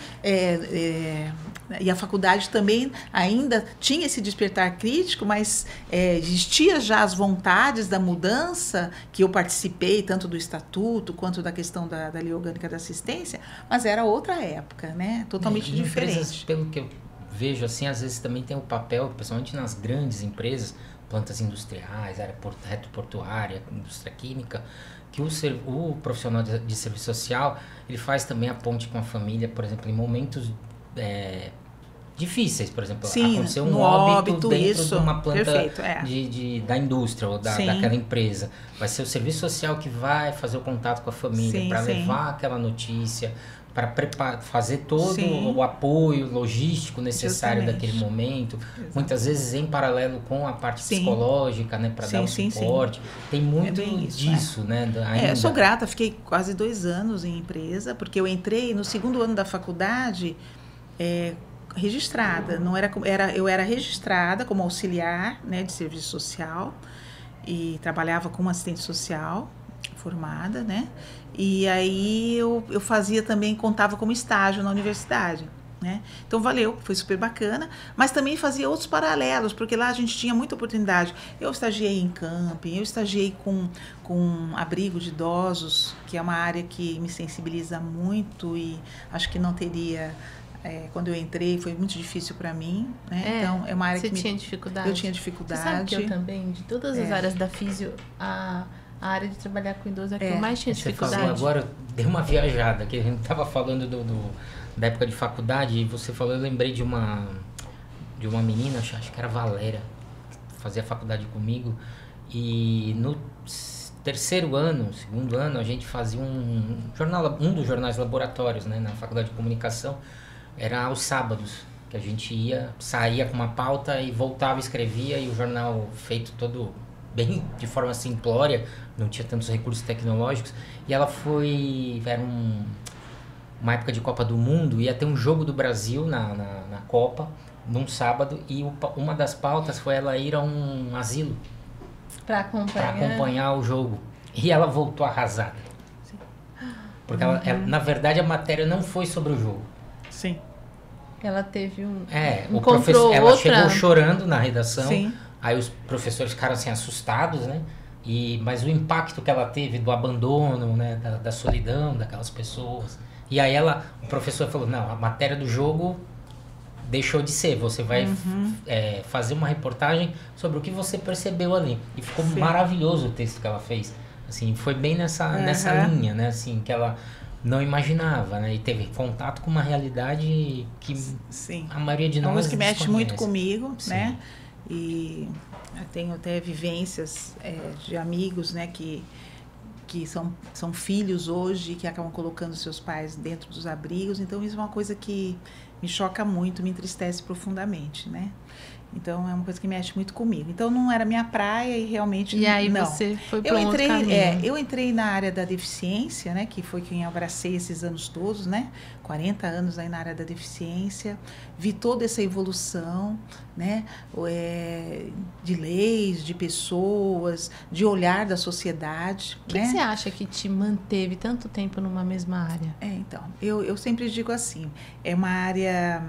E a faculdade também ainda tinha esse despertar crítico, mas existia já as vontades da mudança, que eu participei tanto do estatuto quanto da questão da lei orgânica da assistência, mas era outra época, né? Totalmente diferente. Empresas, pelo que eu vejo, assim, às vezes também tem o papel, principalmente nas grandes empresas, plantas industriais, área retroportuária, indústria química, que o profissional de serviço social, ele faz também a ponte com a família, por exemplo, em momentos difíceis, por exemplo, aconteceu um óbito dentro de uma planta da indústria ou daquela empresa. Vai ser o serviço social que vai fazer o contato com a família para levar aquela notícia, para fazer todo o apoio logístico necessário daquele momento. Exatamente. Muitas vezes em paralelo com a parte psicológica, né, para dar o suporte. Tem muito disso, né? Eu sou grata, fiquei quase 2 anos em empresa, porque eu entrei no 2º ano da faculdade registrada. Eu era registrada como auxiliar, né, de serviço social e trabalhava como assistente social formada, né? E aí eu fazia também, contava como estágio na universidade, né? Então valeu, foi super bacana, mas também fazia outros paralelos, porque lá a gente tinha muita oportunidade. Eu estagiei em camping, eu estagiei com abrigo de idosos, que é uma área que me sensibiliza muito e acho que não teria... quando eu entrei foi muito difícil para mim, né? Então é uma área que tinha dificuldade. Eu tinha dificuldade. Você sabe que eu também, de todas as áreas da físio, a área de trabalhar com idoso é a que eu mais tinha dificuldade. Você falou agora, deu uma viajada, que a gente estava falando da época de faculdade, e você falou, eu lembrei de uma menina, acho que era Valéria, que fazia faculdade comigo, e no 2º ano, a gente fazia um dos jornais laboratórios, né, na faculdade de comunicação, era aos sábados, que a gente saía com uma pauta e voltava, escrevia, e o jornal feito todo bem de forma simplória, não tinha tantos recursos tecnológicos, e ela era uma época de Copa do Mundo, ia ter um jogo do Brasil na Copa, num sábado, e uma das pautas foi ela ir a um asilo para acompanhar o jogo, e ela voltou arrasada. Sim. Porque ela, na verdade, a matéria não foi sobre o jogo. Sim. Ela teve ela chegou chorando na redação. Sim. Aí os professores ficaram assim assustados, né? Mas o impacto que ela teve do abandono, né? Da solidão daquelas pessoas. E aí o professor falou, não, a matéria do jogo deixou de ser. Você vai fazer uma reportagem sobre o que você percebeu ali. E ficou maravilhoso o texto que ela fez. Assim, foi bem nessa linha, né? Assim, que ela não imaginava, né? E teve contato com uma realidade que a maioria de nós é uma coisa que mexe muito comigo, Sim. né? E eu tenho até vivências de amigos, né, que são filhos hoje, que acabam colocando seus pais dentro dos abrigos. Então, isso é uma coisa que me choca muito, me entristece profundamente, né? Então, é uma coisa que mexe muito comigo. Então, não era minha praia e realmente não. E aí você foi para outro caminho. Eu entrei na área da deficiência, né? Que foi quem eu abracei esses anos todos, né? 40 anos aí na área da deficiência. Vi toda essa evolução, né? De leis, de pessoas, de olhar da sociedade. O que você acha que te manteve tanto tempo numa mesma área? Então, eu sempre digo assim, é uma área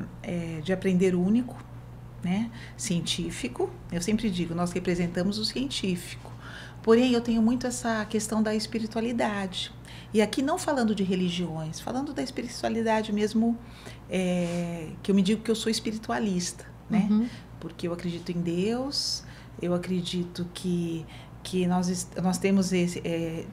de aprender único, né? Científico. Eu sempre digo, nós representamos o científico. Porém, eu tenho muito essa questão da espiritualidade. E aqui não falando de religiões, falando da espiritualidade mesmo, que eu me digo que eu sou espiritualista, né? Porque eu acredito em Deus, eu acredito que nós temos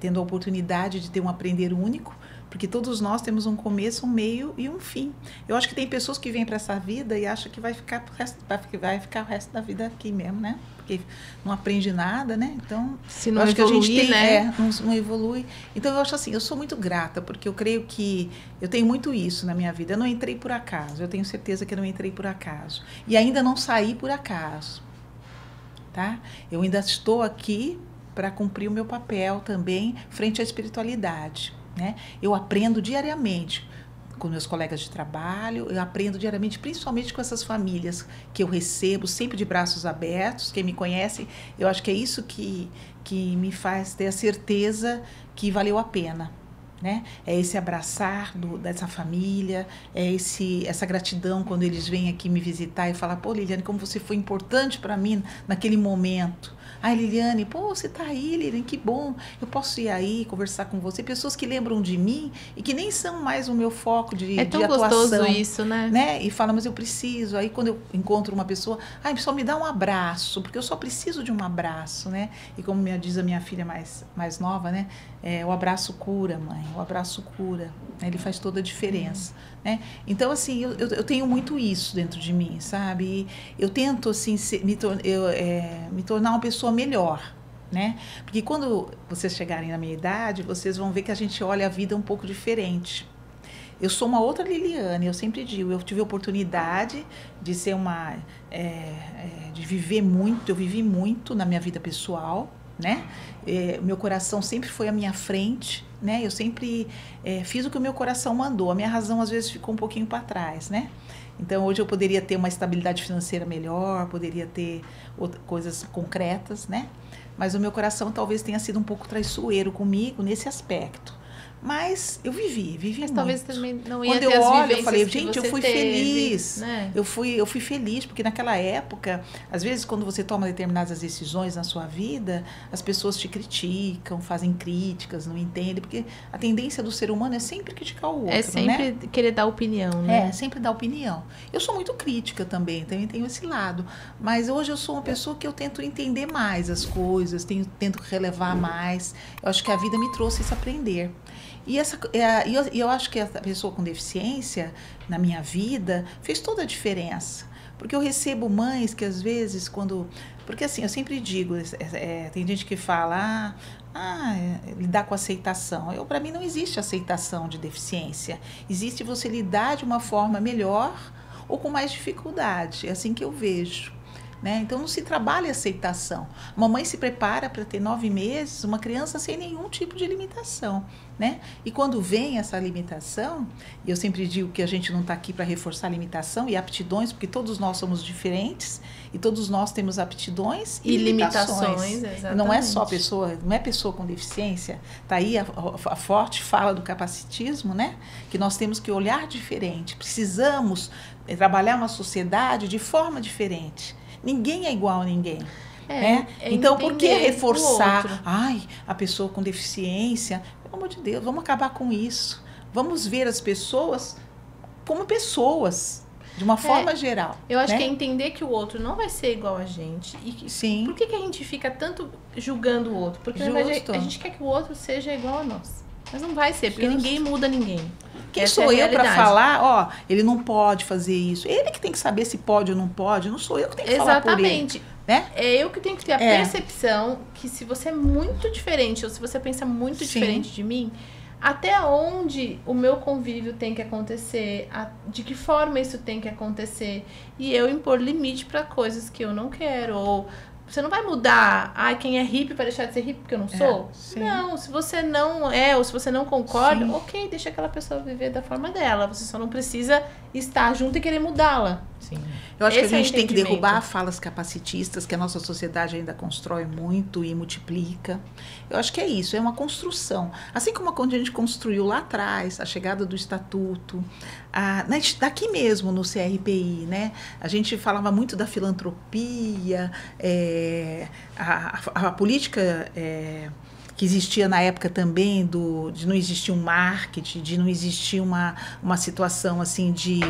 tendo a oportunidade de ter um aprender único, porque todos nós temos um começo, um meio e um fim. Eu acho que tem pessoas que vêm para essa vida e acham que vai ficar o resto da vida aqui mesmo, né? Porque não aprende nada, né? Então, se não evoluir, né? Não evolui. Então, eu acho assim, eu sou muito grata, porque eu creio que eu tenho muito isso na minha vida. Eu não entrei por acaso, eu tenho certeza que eu não entrei por acaso. E ainda não saí por acaso, tá? Eu ainda estou aqui para cumprir o meu papel também frente à espiritualidade, né? Eu aprendo diariamente com meus colegas de trabalho, eu aprendo diariamente, principalmente com essas famílias que eu recebo, sempre de braços abertos. Quem me conhece, eu acho que é isso que me faz ter a certeza que valeu a pena, né? É esse abraçar dessa família, é essa gratidão quando eles vêm aqui me visitar e falar, pô, Liliane, como você foi importante para mim naquele momento. Ai, Liliane, pô, você tá aí, Liliane, que bom, eu posso ir aí conversar com você. Pessoas que lembram de mim e que nem são mais o meu foco de atuação. É tão gostoso isso, né? E falam, mas eu preciso. Aí quando eu encontro uma pessoa, ai, só me dá um abraço, porque eu só preciso de um abraço, né? E como diz a minha filha mais nova, né? O abraço cura, mãe, o abraço cura, né? Ele faz toda a diferença, né? Então, assim, eu tenho muito isso dentro de mim, sabe? E eu tento, assim, me tornar uma pessoa melhor, né? Porque quando vocês chegarem na minha idade, vocês vão ver que a gente olha a vida um pouco diferente. Eu sou uma outra Liliane, eu sempre digo, eu tive a oportunidade de ser de viver muito, eu vivi muito na minha vida pessoal, né? Meu coração sempre foi à minha frente, né? Eu sempre fiz o que o meu coração mandou, a minha razão às vezes ficou um pouquinho para trás, né? Então hoje eu poderia ter uma estabilidade financeira melhor, poderia ter coisas concretas, né? Mas o meu coração talvez tenha sido um pouco traiçoeiro comigo nesse aspecto. Mas eu vivi Mas muito. talvez também não ia Quando ter eu as olho, eu falei, vivências que gente, eu você fui teve, feliz. né? Eu fui feliz, porque naquela época, às vezes, quando você toma determinadas decisões na sua vida, as pessoas te criticam, fazem críticas, não entendem, porque a tendência do ser humano é sempre criticar o outro, É sempre querer dar opinião, né? Sempre dar opinião. Eu sou muito crítica também tenho esse lado. Mas hoje eu sou uma pessoa que eu tento entender mais as coisas, tento relevar mais. Eu acho que a vida me trouxe esse aprender. E eu acho que a pessoa com deficiência, na minha vida, fez toda a diferença. Porque eu recebo mães que, às vezes, porque, assim, eu sempre digo, tem gente que fala, lidar com aceitação. Para mim, não existe aceitação de deficiência. Existe você lidar de uma forma melhor ou com mais dificuldade. É assim que eu vejo. Né? Então, não se trabalha aceitação. Uma mãe se prepara para ter 9 meses, uma criança sem nenhum tipo de limitação. Né? E quando vem essa limitação, e eu sempre digo que a gente não está aqui para reforçar a limitação e aptidões, porque todos nós somos diferentes e todos nós temos aptidões e limitações. Exatamente. Não é só pessoa com deficiência. Está aí a forte fala do capacitismo, né? Que nós temos que olhar diferente. Precisamos trabalhar uma sociedade de forma diferente. Ninguém é igual a ninguém. Então, por que reforçar? A pessoa com deficiência, pelo amor de Deus, vamos acabar com isso. Vamos ver as pessoas como pessoas, de uma forma geral. Eu acho que é entender que o outro não vai ser igual a gente. Sim. Por que a gente fica tanto julgando o outro? Porque na verdade, a gente quer que o outro seja igual a nós. Mas não vai ser, porque ninguém muda ninguém. Quem sou eu para falar, ele não pode fazer isso? Ele que tem que saber se pode ou não pode, não sou eu que tenho que falar por ele. Exatamente. Né? É eu que tenho que ter a percepção que se você é muito diferente, ou se você pensa muito diferente de mim, até onde o meu convívio tem que acontecer, de que forma isso tem que acontecer, e eu impor limite para coisas que eu não quero, ou você não vai mudar, quem é hippie vai deixar de ser hippie porque eu não sou? Não, se você não ou se você não concorda, ok, deixa aquela pessoa viver da forma dela. Você só não precisa estar junto e querer mudá-la. Sim. Eu acho que a gente tem que derrubar falas capacitistas, que a nossa sociedade ainda constrói muito e multiplica. Eu acho que é isso, é uma construção. Assim como quando a gente construiu lá atrás, a chegada do Estatuto, daqui mesmo no CRPI, né? A gente falava muito da filantropia, a política que existia na época também de não existir um marketing, de não existir uma situação assim de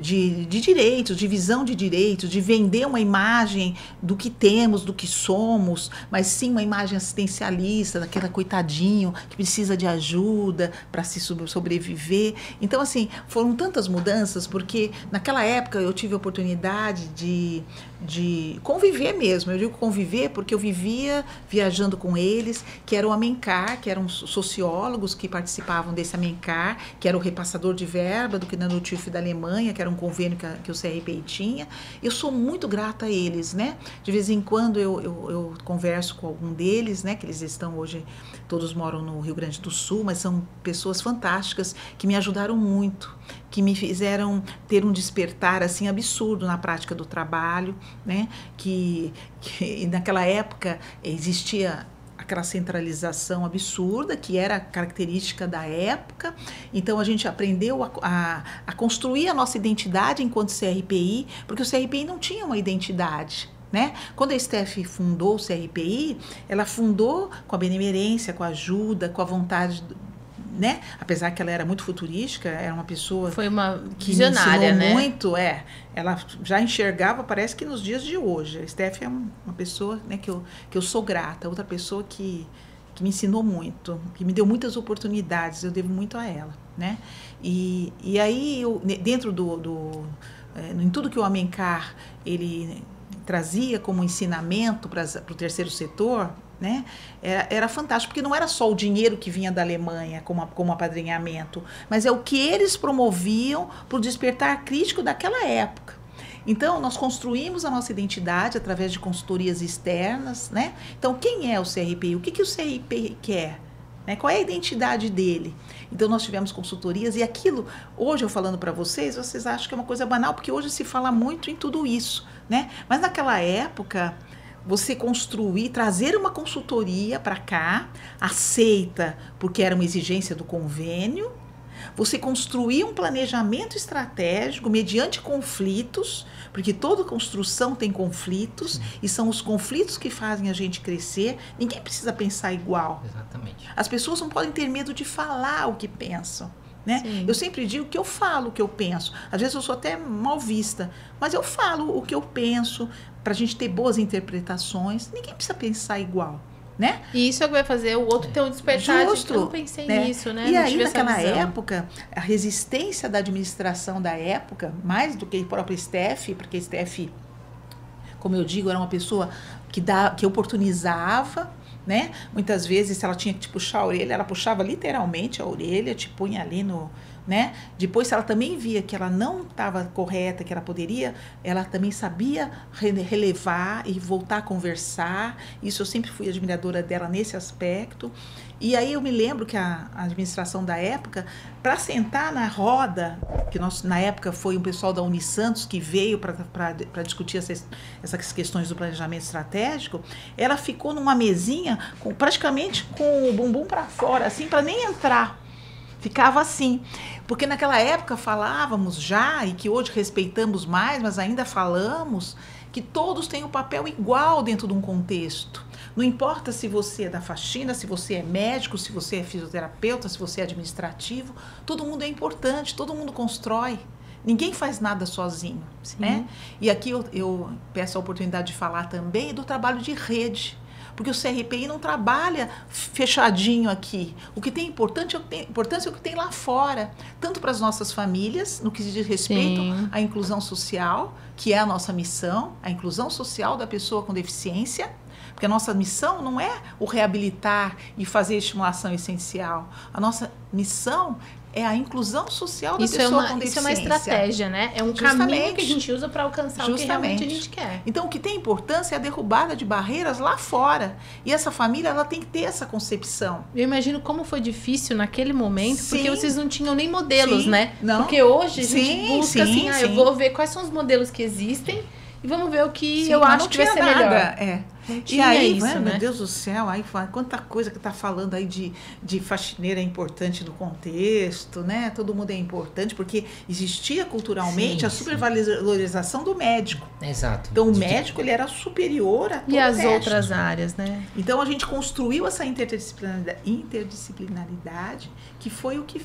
direitos, de visão de direitos, de vender uma imagem do que temos, do que somos, mas sim uma imagem assistencialista, daquela coitadinho que precisa de ajuda para se sobreviver. Então, assim, foram tantas mudanças, porque naquela época eu tive a oportunidade de conviver mesmo. Eu digo conviver porque eu vivia viajando com eles, que era o Amencar, que eram sociólogos que participavam desse Amencar, que era o repassador de verba do Knut da Alemanha, que era um convênio que o CRPI tinha. Eu sou muito grata a eles, né? De vez em quando eu converso com algum deles, né? Que eles estão hoje, todos moram no Rio Grande do Sul, mas são pessoas fantásticas que me ajudaram muito, que me fizeram ter um despertar assim absurdo na prática do trabalho, né? Que naquela época existia aquela centralização absurda, que era característica da época. Então, a gente aprendeu a construir a nossa identidade enquanto CRPI, porque o CRPI não tinha uma identidade, né? Quando a Steph fundou o CRPI, ela fundou com a benemerência, com a ajuda, com a vontade, né? Apesar que ela era muito futurística, era uma pessoa foi uma que visionária, me ensinou né? muito, ela já enxergava, parece que nos dias de hoje. A Steph é uma pessoa, né, que eu sou grata, outra pessoa que me ensinou muito, que me deu muitas oportunidades, eu devo muito a ela, né? E aí, dentro em tudo que o Amencar, ele trazia como ensinamento para o terceiro setor, né? Era fantástico, porque não era só o dinheiro que vinha da Alemanha como apadrinhamento, mas é o que eles promoviam para o despertar crítico daquela época. Então, nós construímos a nossa identidade através de consultorias externas, né? Então, quem é o CRPI? O que o CRPI quer? Né? Qual é a identidade dele? Então, nós tivemos consultorias e aquilo, hoje eu falando para vocês acham que é uma coisa banal, porque hoje se fala muito em tudo isso, né? Mas naquela época, você construir, trazer uma consultoria para cá, aceita porque era uma exigência do convênio, você construir um planejamento estratégico mediante conflitos, porque toda construção tem conflitos, e são os conflitos que fazem a gente crescer. Ninguém precisa pensar igual. Exatamente. As pessoas não podem ter medo de falar o que pensam. Né? Eu sempre digo que eu falo o que eu penso. Às vezes eu sou até mal vista, mas eu falo o que eu penso para a gente ter boas interpretações. Ninguém precisa pensar igual. Né? E isso é o que vai fazer o outro ter um despertar. Justo, eu não pensei nisso, né? E não aí, naquela época, a resistência da administração da época, mais do que a própria Steph, porque a Steph, como eu digo, era uma pessoa que oportunizava, né? Muitas vezes, se ela tinha que te puxar a orelha, ela puxava literalmente a orelha, te punha ali no... Né? Depois, se ela também via que ela não estava correta, que ela poderia, ela também sabia relevar e voltar a conversar. Isso eu sempre fui admiradora dela nesse aspecto. E aí eu me lembro que a administração da época, para sentar na roda, que na época foi um pessoal da Unisantos que veio para discutir essas questões do planejamento estratégico, ela ficou numa mesinha praticamente com o bumbum para fora, assim, para nem entrar. Ficava assim, porque naquela época falávamos já, e que hoje respeitamos mais, mas ainda falamos, que todos têm um papel igual dentro de um contexto. Não importa se você é da faxina, se você é médico, se você é fisioterapeuta, se você é administrativo, todo mundo é importante, todo mundo constrói. Ninguém faz nada sozinho. Né? E aqui eu peço a oportunidade de falar também do trabalho de rede. Porque o CRPI não trabalha fechadinho aqui. O que tem importância é o que tem lá fora. Tanto para as nossas famílias, no que diz respeito à inclusão social, que é a nossa missão, a inclusão social da pessoa com deficiência. Porque a nossa missão não é o reabilitar e fazer estimulação essencial. A nossa missão é a inclusão social da pessoa com deficiência. Isso é uma estratégia, né? É um caminho que a gente usa para alcançar o que realmente a gente quer. Então, o que tem importância é a derrubada de barreiras lá fora. E essa família, ela tem que ter essa concepção. Eu imagino como foi difícil naquele momento, porque vocês não tinham nem modelos, né? Não. Porque hoje a gente busca assim, eu vou ver quais são os modelos que existem e vamos ver o que eu acho que vai ser melhor. E aí, isso, né? Meu Deus do céu, aí quanta coisa que está falando aí de faxineira é importante no contexto, né? Todo mundo é importante, porque existia culturalmente a supervalorização do médico. Exato. Então, o médico, ele era superior a todo E as o resto. outras áreas, né? Então, a gente construiu essa interdisciplinaridade, que foi o que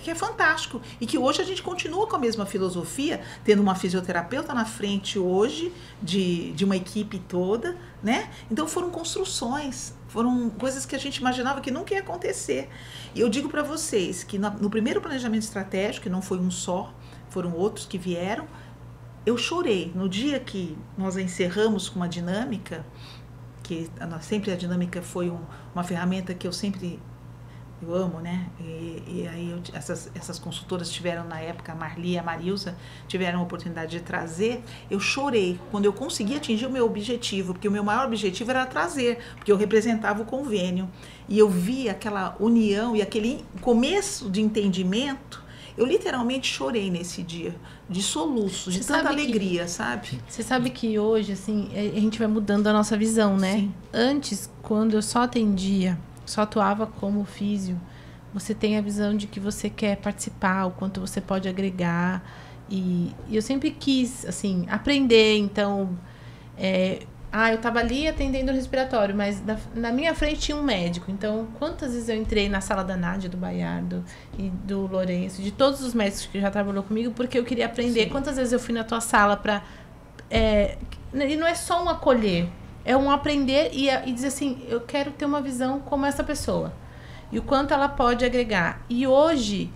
é fantástico. E que hoje a gente continua com a mesma filosofia, tendo uma fisioterapeuta na frente hoje, de uma equipe toda, né? Então foram construções, foram coisas que a gente imaginava que nunca ia acontecer. E eu digo para vocês que no primeiro planejamento estratégico, que não foi um só, foram outros que vieram, eu chorei. No dia que nós encerramos com uma dinâmica, que sempre a dinâmica foi uma ferramenta que eu amo, né? E aí essas consultoras tiveram na época, a Marli e a Marilza, tiveram a oportunidade de trazer. Eu chorei quando eu consegui atingir o meu objetivo, porque o meu maior objetivo era trazer, porque eu representava o convênio. E eu vi aquela união e aquele começo de entendimento. Eu literalmente chorei nesse dia, de soluços, de tanta alegria, sabe? Você sabe que hoje, assim, a gente vai mudando a nossa visão, né? Sim. Antes, quando eu só atendia, só atuava como físio, você tem a visão de que você quer participar, o quanto você pode agregar. E eu sempre quis, assim, aprender. Então, eu estava ali atendendo o respiratório, mas na minha frente tinha um médico. Então, quantas vezes eu entrei na sala da Nádia, do Baiardo e do Lourenço, de todos os médicos que já trabalhou comigo, porque eu queria aprender. Sim. Quantas vezes eu fui na tua sala para... e não é só um acolher, é um aprender e dizer assim, eu quero ter uma visão como essa pessoa. E o quanto ela pode agregar. E hoje...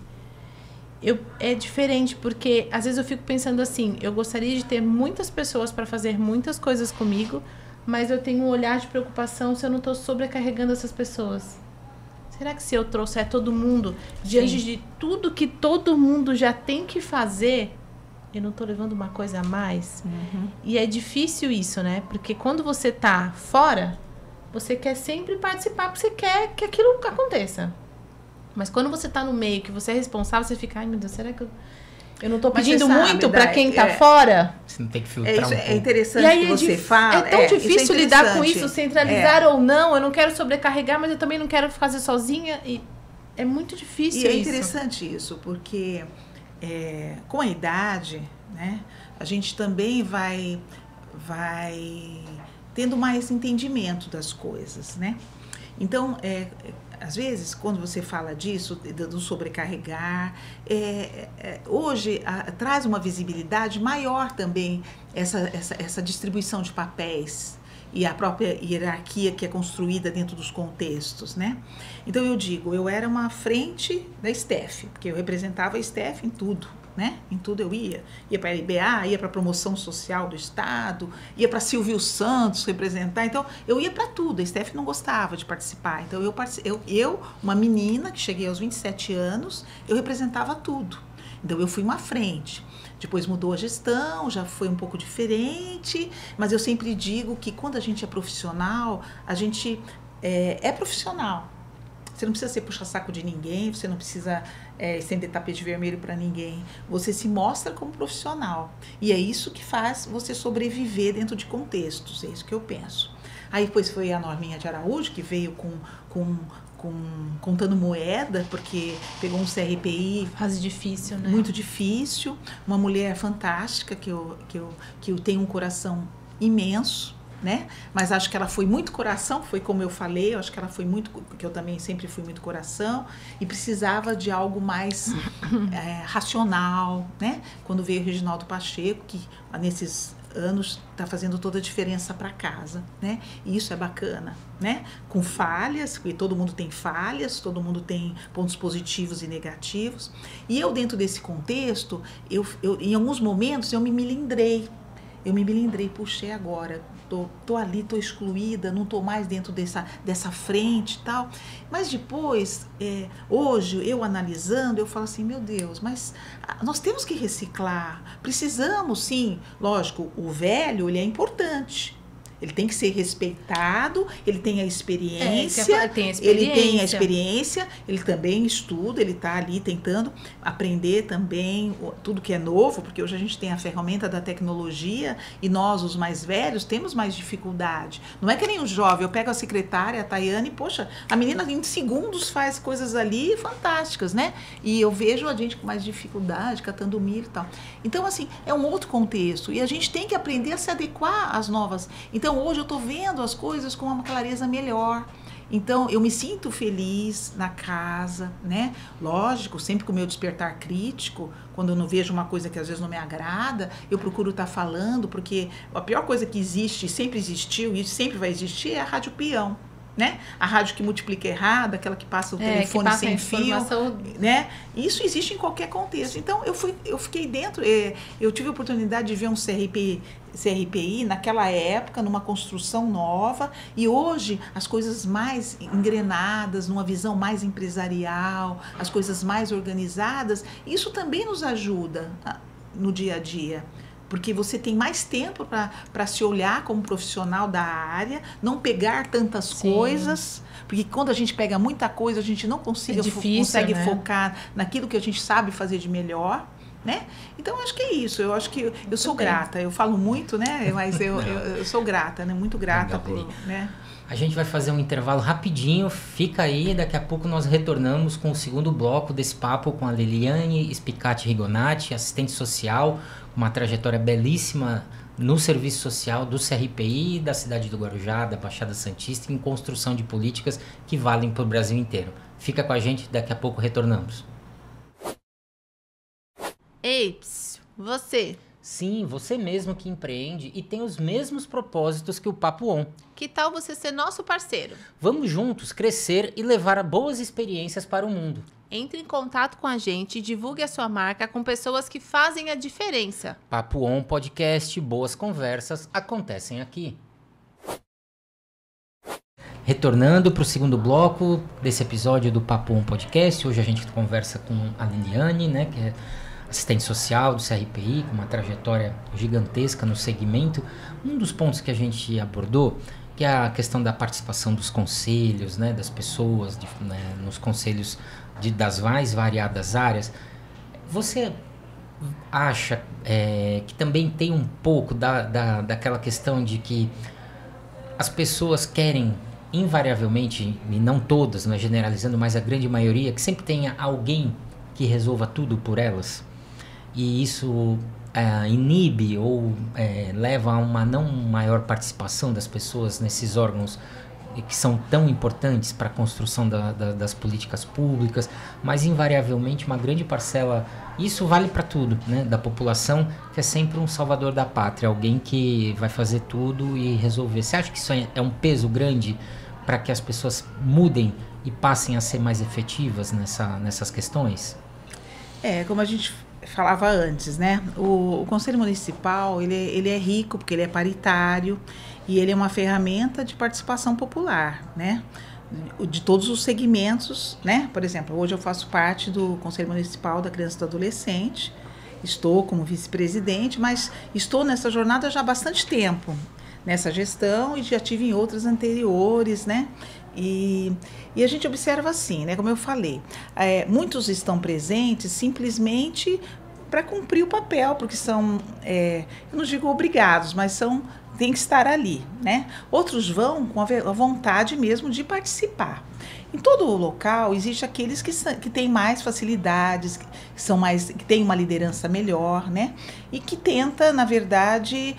é diferente, porque às vezes eu fico pensando assim, eu gostaria de ter muitas pessoas para fazer muitas coisas comigo, mas eu tenho um olhar de preocupação se eu não estou sobrecarregando essas pessoas. Será que se eu trouxer todo mundo diante Sim. de tudo que todo mundo já tem que fazer, eu não estou levando uma coisa a mais? Uhum. E é difícil isso, né? Porque quando você está fora, você quer sempre participar, porque você quer que aquilo aconteça. Mas quando você tá no meio, que você é responsável, você fica, ai meu Deus, será que eu não tô pedindo muito para quem tá fora? Você não tem que filtrar um pouco. É interessante que você fala. É tão difícil lidar com isso, centralizar ou não. Eu não quero sobrecarregar, mas eu também não quero fazer sozinha. E é muito difícil isso. E é interessante isso, porque com a idade, né, a gente também vai tendo mais entendimento das coisas, né? Então, às vezes, quando você fala disso, do sobrecarregar, hoje traz uma visibilidade maior também essa distribuição de papéis e a própria hierarquia que é construída dentro dos contextos, né? Então, eu era uma frente da STEF, porque eu representava a STEF em tudo. Né? Em tudo eu ia para a LBA, ia para a promoção social do Estado, ia para Silvio Santos representar, então eu ia para tudo. A STEF não gostava de participar, então eu, uma menina que cheguei aos 27 anos, eu representava tudo, então eu fui uma frente. Depois mudou a gestão, já foi um pouco diferente, mas eu sempre digo que quando a gente é profissional, a gente é profissional. Você não precisa ser puxa-saco de ninguém, você não precisa estender tapete vermelho para ninguém. Você se mostra como profissional. E é isso que faz você sobreviver dentro de contextos, é isso que eu penso. Aí depois foi a Norminha de Araújo, que veio contando moeda, porque pegou um CRPI... Fase difícil, né? Muito difícil. Uma mulher fantástica, que eu tenho um coração imenso, né? Mas acho que ela foi muito coração, foi como eu falei, eu acho que ela foi muito, que eu também sempre fui muito coração, e precisava de algo mais racional, né? Quando veio o Reginaldo Pacheco, que nesses anos está fazendo toda a diferença para casa, né? E isso é bacana, né? Com falhas, porque todo mundo tem falhas, todo mundo tem pontos positivos e negativos, e eu dentro desse contexto, eu em alguns momentos eu me melindrei, puxei agora, tô ali, tô excluída, não tô mais dentro dessa frente e tal. Mas depois, hoje, eu analisando, eu falo assim, meu Deus, mas nós temos que reciclar, precisamos sim, lógico, o velho, ele é importante. Ele tem que ser respeitado, ele tem a experiência, ele também estuda, ele está ali tentando aprender também tudo que é novo, porque hoje a gente tem a ferramenta da tecnologia e nós, os mais velhos, temos mais dificuldade. Não é que nem o jovem, eu pego a secretária, a Tayane, e, poxa, a menina em segundos faz coisas ali fantásticas, né? E eu vejo a gente com mais dificuldade, catando milho e tal. Então, assim, é um outro contexto e a gente tem que aprender a se adequar às novas... Então, hoje eu estou vendo as coisas com uma clareza melhor. Então, eu me sinto feliz na casa, né? Lógico, sempre com o meu despertar crítico, quando eu não vejo uma coisa que às vezes não me agrada, eu procuro estar falando, porque a pior coisa que existe, sempre existiu e sempre vai existir, é a rádio peão. Né? A rádio que multiplica errado, aquela que passa o telefone sem fio, né? Isso existe em qualquer contexto. Então, eu fiquei dentro, eu tive a oportunidade de ver um CRPI naquela época, numa construção nova, e hoje as coisas mais engrenadas, numa visão mais empresarial, as coisas mais organizadas, isso também nos ajuda no dia a dia. porque você tem mais tempo para se olhar como profissional da área, não pegar tantas coisas, porque quando a gente pega muita coisa, a gente não consegue focar naquilo que a gente sabe fazer de melhor, né? Então, eu acho que é isso. Eu acho que eu sou grata. Eu falo muito, né? Mas eu sou grata, né? Muito grata por, né? A gente vai fazer um intervalo rapidinho, fica aí, daqui a pouco nós retornamos com o segundo bloco desse papo com a Liliane Spicati Rigonati, assistente social, uma trajetória belíssima no serviço social do CRPI, da cidade do Guarujá, da Baixada Santista, em construção de políticas que valem para o Brasil inteiro. Fica com a gente, daqui a pouco retornamos. Ei, você... Sim, você mesmo que empreende e tem os mesmos propósitos que o Papo On. Que tal você ser nosso parceiro? Vamos juntos crescer e levar boas experiências para o mundo. Entre em contato com a gente e divulgue a sua marca com pessoas que fazem a diferença. Papo On Podcast, boas conversas acontecem aqui. Retornando para o segundo bloco desse episódio do Papo On Podcast, hoje a gente conversa com a Liliane, né, que é assistente social do CRPI, com uma trajetória gigantesca no segmento. Um dos pontos que a gente abordou, que é a questão da participação dos conselhos, né, das pessoas, nos conselhos das mais variadas áreas. Você acha que também tem um pouco daquela questão de que as pessoas querem, invariavelmente, e não todas, mas generalizando, mas a grande maioria, que sempre tenha alguém que resolva tudo por elas? E isso inibe ou leva a uma não maior participação das pessoas nesses órgãos que são tão importantes para a construção das políticas públicas, mas invariavelmente uma grande parcela, isso vale para tudo, né, da população, que é sempre um salvador da pátria, alguém que vai fazer tudo e resolver. Você acha que isso é um peso grande para que as pessoas mudem e passem a ser mais efetivas nessas questões? Como a gente falava antes, né? O Conselho Municipal, ele é rico porque ele é paritário e ele é uma ferramenta de participação popular, né? De todos os segmentos, né? Por exemplo, hoje eu faço parte do Conselho Municipal da Criança e do Adolescente, estou como vice-presidente, mas estou nessa jornada já há bastante tempo, nessa gestão, e já tive em outras anteriores, né? E a gente observa assim, né, como eu falei, muitos estão presentes simplesmente para cumprir o papel, porque são, eu não digo obrigados, mas tem que estar ali, né? Outros vão com a vontade mesmo de participar. Em todo o local existe aqueles que têm mais facilidades, que têm uma liderança melhor, né? E que tenta, na verdade,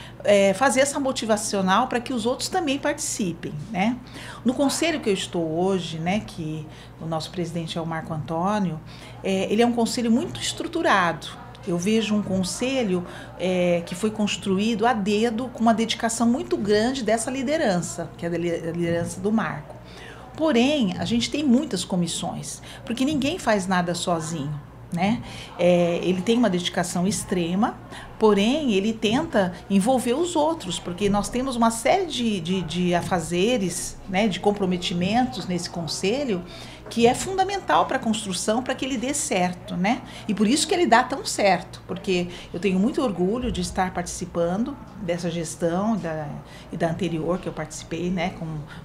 fazer essa motivacional para que os outros também participem, né? No conselho que eu estou hoje, né, que o nosso presidente é o Marco Antônio, ele é um conselho muito estruturado. Eu vejo um conselho que foi construído a dedo, com uma dedicação muito grande dessa liderança, que é a liderança do Marco. Porém, a gente tem muitas comissões, porque ninguém faz nada sozinho, né? Ele tem uma dedicação extrema, porém ele tenta envolver os outros, porque nós temos uma série de afazeres, né, de comprometimentos nesse conselho, que é fundamental para a construção, para que ele dê certo, né? E por isso que ele dá tão certo, porque eu tenho muito orgulho de estar participando dessa gestão e da anterior que eu participei, né,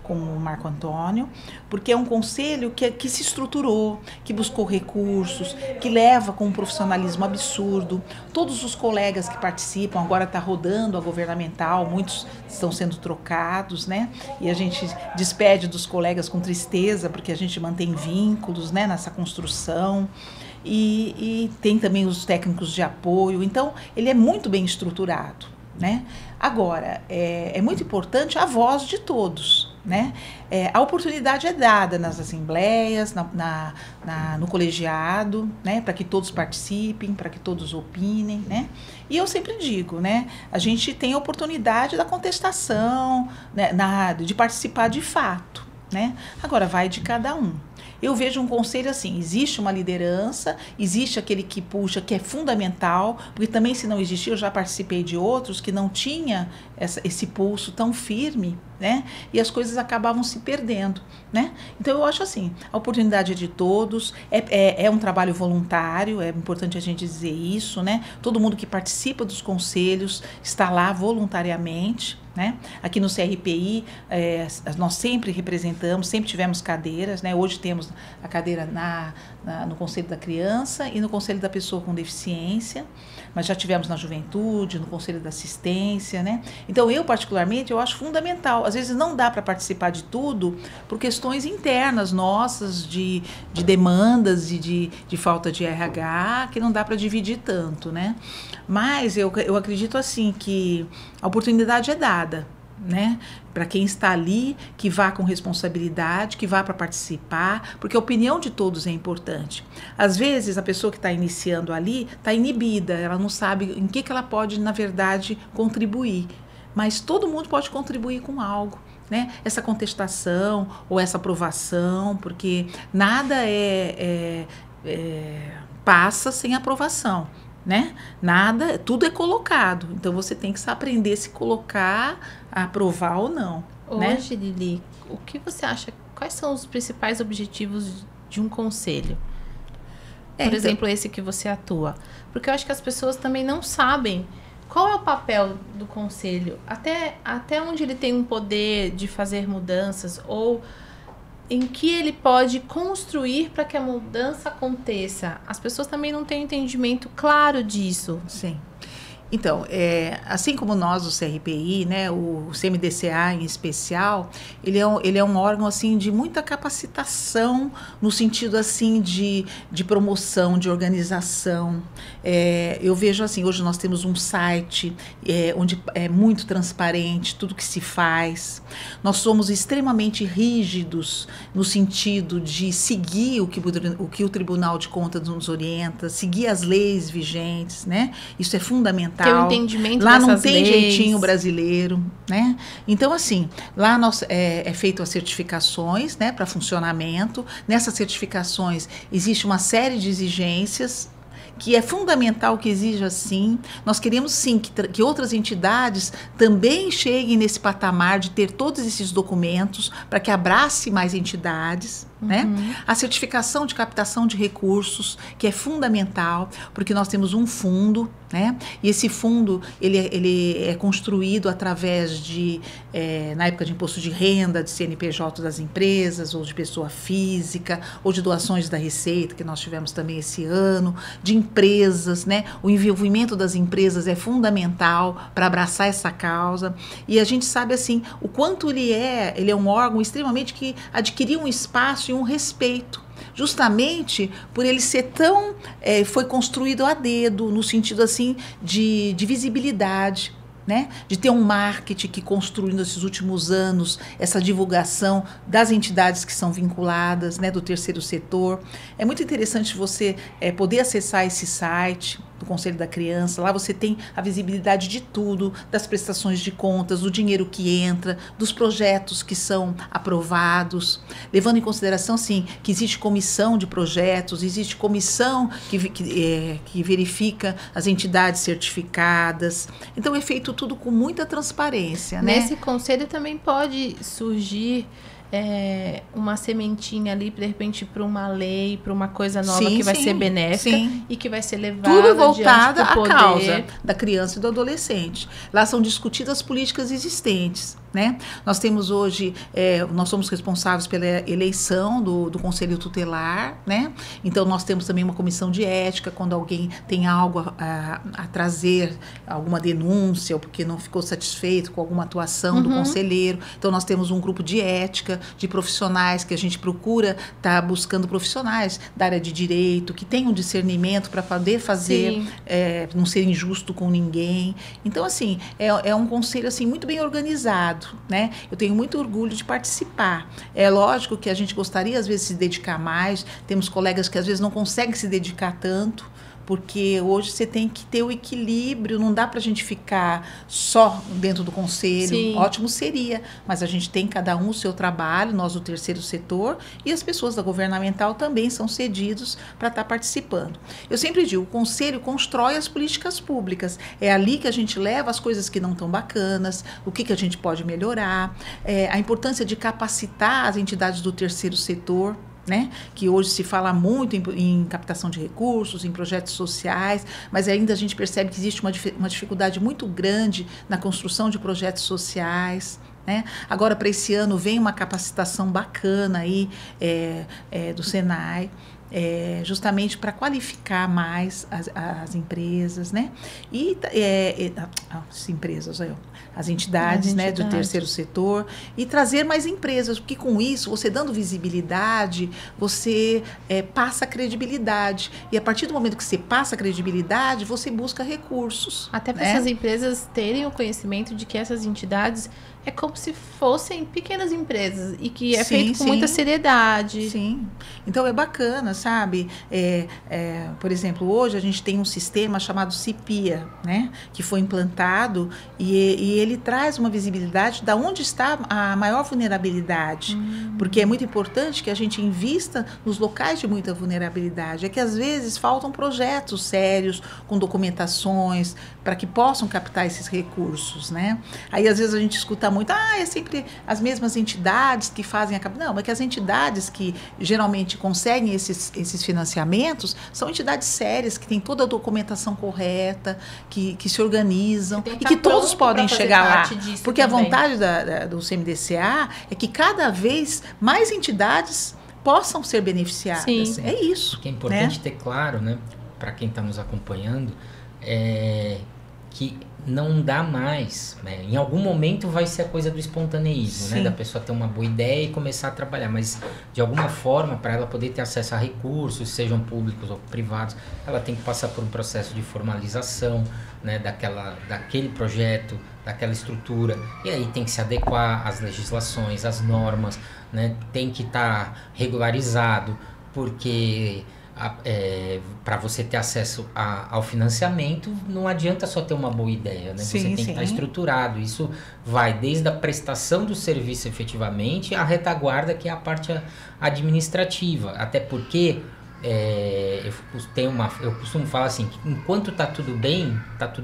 com o Marco Antônio, porque é um conselho que se estruturou, que buscou recursos, que leva com um profissionalismo absurdo. Todos os colegas que participam, agora está rodando a governamental, muitos estão sendo trocados, né? E a gente despede dos colegas com tristeza, porque a gente mantém vínculos, né, nessa construção. E tem também os técnicos de apoio. Então, ele é muito bem estruturado, né? Agora, é muito importante a voz de todos, né? A oportunidade é dada nas assembleias, no colegiado, né? Para que todos participem, para que todos opinem, né? E eu sempre digo, né? A gente tem a oportunidade da contestação, né? De participar de fato, né? Agora, vai de cada um. Eu vejo um conselho assim, existe uma liderança, existe aquele que puxa, que é fundamental, porque também se não existir, eu já participei de outros que não tinha esse pulso tão firme, né? E as coisas acabavam se perdendo, né? Então eu acho assim, a oportunidade é de todos, é um trabalho voluntário, é importante a gente dizer isso, né? Todo mundo que participa dos conselhos está lá voluntariamente, né? Aqui no CRPI, nós sempre representamos, sempre tivemos cadeiras, né? Hoje temos a cadeira no Conselho da Criança e no Conselho da Pessoa com Deficiência, mas já tivemos na Juventude, no Conselho da Assistência, né? Então, eu particularmente, eu acho fundamental. Às vezes não dá para participar de tudo por questões internas nossas, de demandas e de falta de RH, que não dá para dividir tanto, né? Mas eu acredito assim que a oportunidade é dada, né? Para quem está ali, que vá com responsabilidade, que vá para participar, porque a opinião de todos é importante. Às vezes, a pessoa que está iniciando ali está inibida, ela não sabe em que ela pode, na verdade, contribuir. Mas todo mundo pode contribuir com algo, né? Essa contestação ou essa aprovação, porque nada passa sem aprovação, né? Nada, tudo é colocado. Então você tem que aprender a se colocar, a aprovar ou não. Hoje, né? Lili, o que você acha? Quais são os principais objetivos de um conselho? Por exemplo, esse que você atua. Porque eu acho que as pessoas também não sabem qual é o papel do conselho, até onde ele tem um poder de fazer mudanças ou em que ele pode construir para que a mudança aconteça. As pessoas também não têm um entendimento claro disso. Sim. Então, assim como nós, o CRPI, né, o CMDCA em especial, ele é um órgão assim, de muita capacitação, no sentido assim, de promoção, de organização. Eu vejo assim, hoje nós temos um site onde é muito transparente tudo que se faz. Nós somos extremamente rígidos no sentido de seguir o que o Tribunal de Contas nos orienta, seguir as leis vigentes, né? Isso é fundamental. Ter um entendimento lá dessas não tem leis. Jeitinho brasileiro, né? Então, assim, lá é feito as certificações, né, para funcionamento. Nessas certificações existe uma série de exigências que é fundamental que exija sim. Nós queremos sim que outras entidades também cheguem nesse patamar de ter todos esses documentos para que abrace mais entidades. Né? A certificação de captação de recursos, que é fundamental, porque nós temos um fundo, né? E esse fundo ele é construído através de, na época de imposto de renda, de CNPJ das empresas, ou de pessoa física, ou de doações da Receita, que nós tivemos também esse ano, de empresas, né? O envolvimento das empresas é fundamental para abraçar essa causa, e a gente sabe assim, o quanto ele é um órgão extremamente que adquiriu um espaço e um respeito, justamente por ele ser tão, foi construído a dedo, no sentido assim de visibilidade, né? De ter um marketing que construiu nesses últimos anos essa divulgação das entidades que são vinculadas, né, do terceiro setor. É muito interessante você poder acessar esse site do Conselho da Criança. Lá você tem a visibilidade de tudo, das prestações de contas, do dinheiro que entra, dos projetos que são aprovados, levando em consideração, sim, que existe comissão de projetos, existe comissão que verifica as entidades certificadas. Então é feito tudo com muita transparência, né? Nesse conselho também pode surgir uma sementinha ali, de repente, para uma lei, para uma coisa nova que vai ser benéfica e que vai ser levada tudo voltada à causa da criança e do adolescente. Lá são discutidas as políticas existentes, né? Nós temos hoje, nós somos responsáveis pela eleição do Conselho Tutelar, né? Então nós temos também uma comissão de ética quando alguém tem algo a trazer, alguma denúncia ou porque não ficou satisfeito com alguma atuação do conselheiro. Então nós temos um grupo de ética, de profissionais que a gente procura estar buscando profissionais da área de direito que tenham discernimento para poder fazer, não ser injusto com ninguém. Então assim, é um conselho assim muito bem organizado, né? Eu tenho muito orgulho de participar. É lógico que a gente gostaria às vezes de se dedicar mais, temos colegas que às vezes não conseguem se dedicar tanto, porque hoje você tem que ter o equilíbrio, não dá para a gente ficar só dentro do conselho. Sim. Ótimo seria, mas a gente tem cada um o seu trabalho, nós do terceiro setor, e as pessoas da governamental também são cedidos para estar participando. Eu sempre digo, o conselho constrói as políticas públicas, é ali que a gente leva as coisas que não estão bacanas, o que a gente pode melhorar, a importância de capacitar as entidades do terceiro setor, né? Que hoje se fala muito em captação de recursos, em projetos sociais, mas ainda a gente percebe que existe uma dificuldade muito grande na construção de projetos sociais, né? Agora, para esse ano, vem uma capacitação bacana aí do Senai, justamente para qualificar mais as empresas, né? E as empresas, as entidades, né, do terceiro setor, e trazer mais empresas, porque com isso, você dando visibilidade, você passa credibilidade. E a partir do momento que você passa credibilidade, você busca recursos. Até para essas empresas terem o conhecimento de que essas entidades é como se fossem pequenas empresas e que é feito com muita seriedade. Sim. Então é bacana, sabe? Por exemplo, hoje a gente tem um sistema chamado CIPIA, né? Que foi implantado e ele traz uma visibilidade de onde está a maior vulnerabilidade. Porque é muito importante que a gente invista nos locais de muita vulnerabilidade. É que às vezes faltam projetos sérios, com documentações, para que possam captar esses recursos, né? Aí às vezes a gente escuta muito, é sempre as mesmas entidades que fazem a... Não, é que as entidades que geralmente conseguem esses financiamentos são entidades sérias, que têm toda a documentação correta, que se organizam e que todos podem chegar lá. Porque também. A vontade do CMDCA é que cada vez mais entidades possam ser beneficiadas. Sim. É isso. O que é importante ter claro, né, para quem está nos acompanhando, que não dá mais, né? Em algum momento vai ser a coisa do espontaneísmo, né? Da pessoa ter uma boa ideia e começar a trabalhar, mas de alguma forma, para ela poder ter acesso a recursos, sejam públicos ou privados, ela tem que passar por um processo de formalização, né? Daquele projeto, daquela estrutura, e aí tem que se adequar às legislações, às normas, né? Tem que estar regularizado, porque... para você ter acesso ao financiamento, não adianta só ter uma boa ideia, né? Você tem que estar estruturado. Isso vai desde a prestação do serviço efetivamente à retaguarda, que é a parte administrativa. Até porque eu costumo falar assim, que enquanto está tudo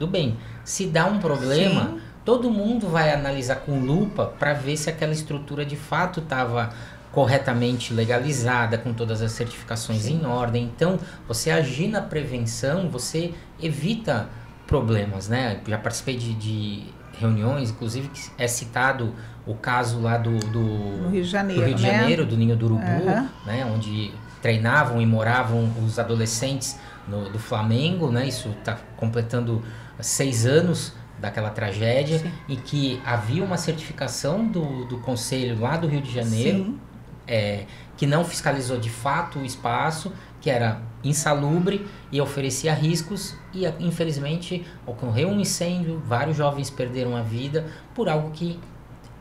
bem. Se dá um problema, todo mundo vai analisar com lupa para ver se aquela estrutura de fato estava corretamente legalizada, com todas as certificações em ordem. Então, você agir na prevenção, você evita problemas, né? Já participei de reuniões, inclusive que é citado o caso lá do Rio de Janeiro, do Ninho do Urubu, né? Onde treinavam e moravam os adolescentes do Flamengo, né? Isso está completando 6 anos daquela tragédia, e que havia uma certificação do Conselho lá do Rio de Janeiro, que não fiscalizou de fato o espaço, que era insalubre e oferecia riscos, e infelizmente ocorreu um incêndio, vários jovens perderam a vida por algo que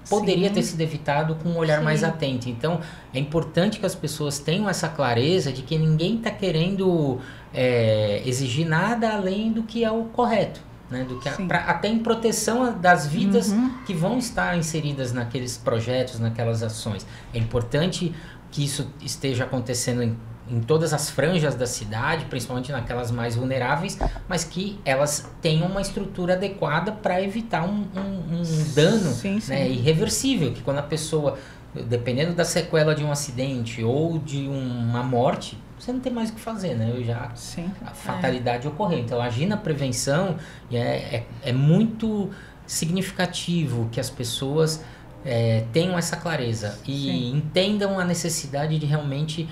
poderia ter sido evitado com um olhar mais atento. Então é importante que as pessoas tenham essa clareza de que ninguém está querendo exigir nada além do que é o correto, né? Até em proteção das vidas que vão estar inseridas naqueles projetos, naquelas ações. É importante que isso esteja acontecendo em todas as franjas da cidade, principalmente naquelas mais vulneráveis, mas que elas tenham uma estrutura adequada para evitar um dano, né, irreversível, que quando a pessoa, dependendo da sequela de um acidente ou de uma morte, você não tem mais o que fazer, né? A fatalidade ocorreu. Então, agir na prevenção é muito significativo que as pessoas tenham essa clareza e entendam a necessidade de realmente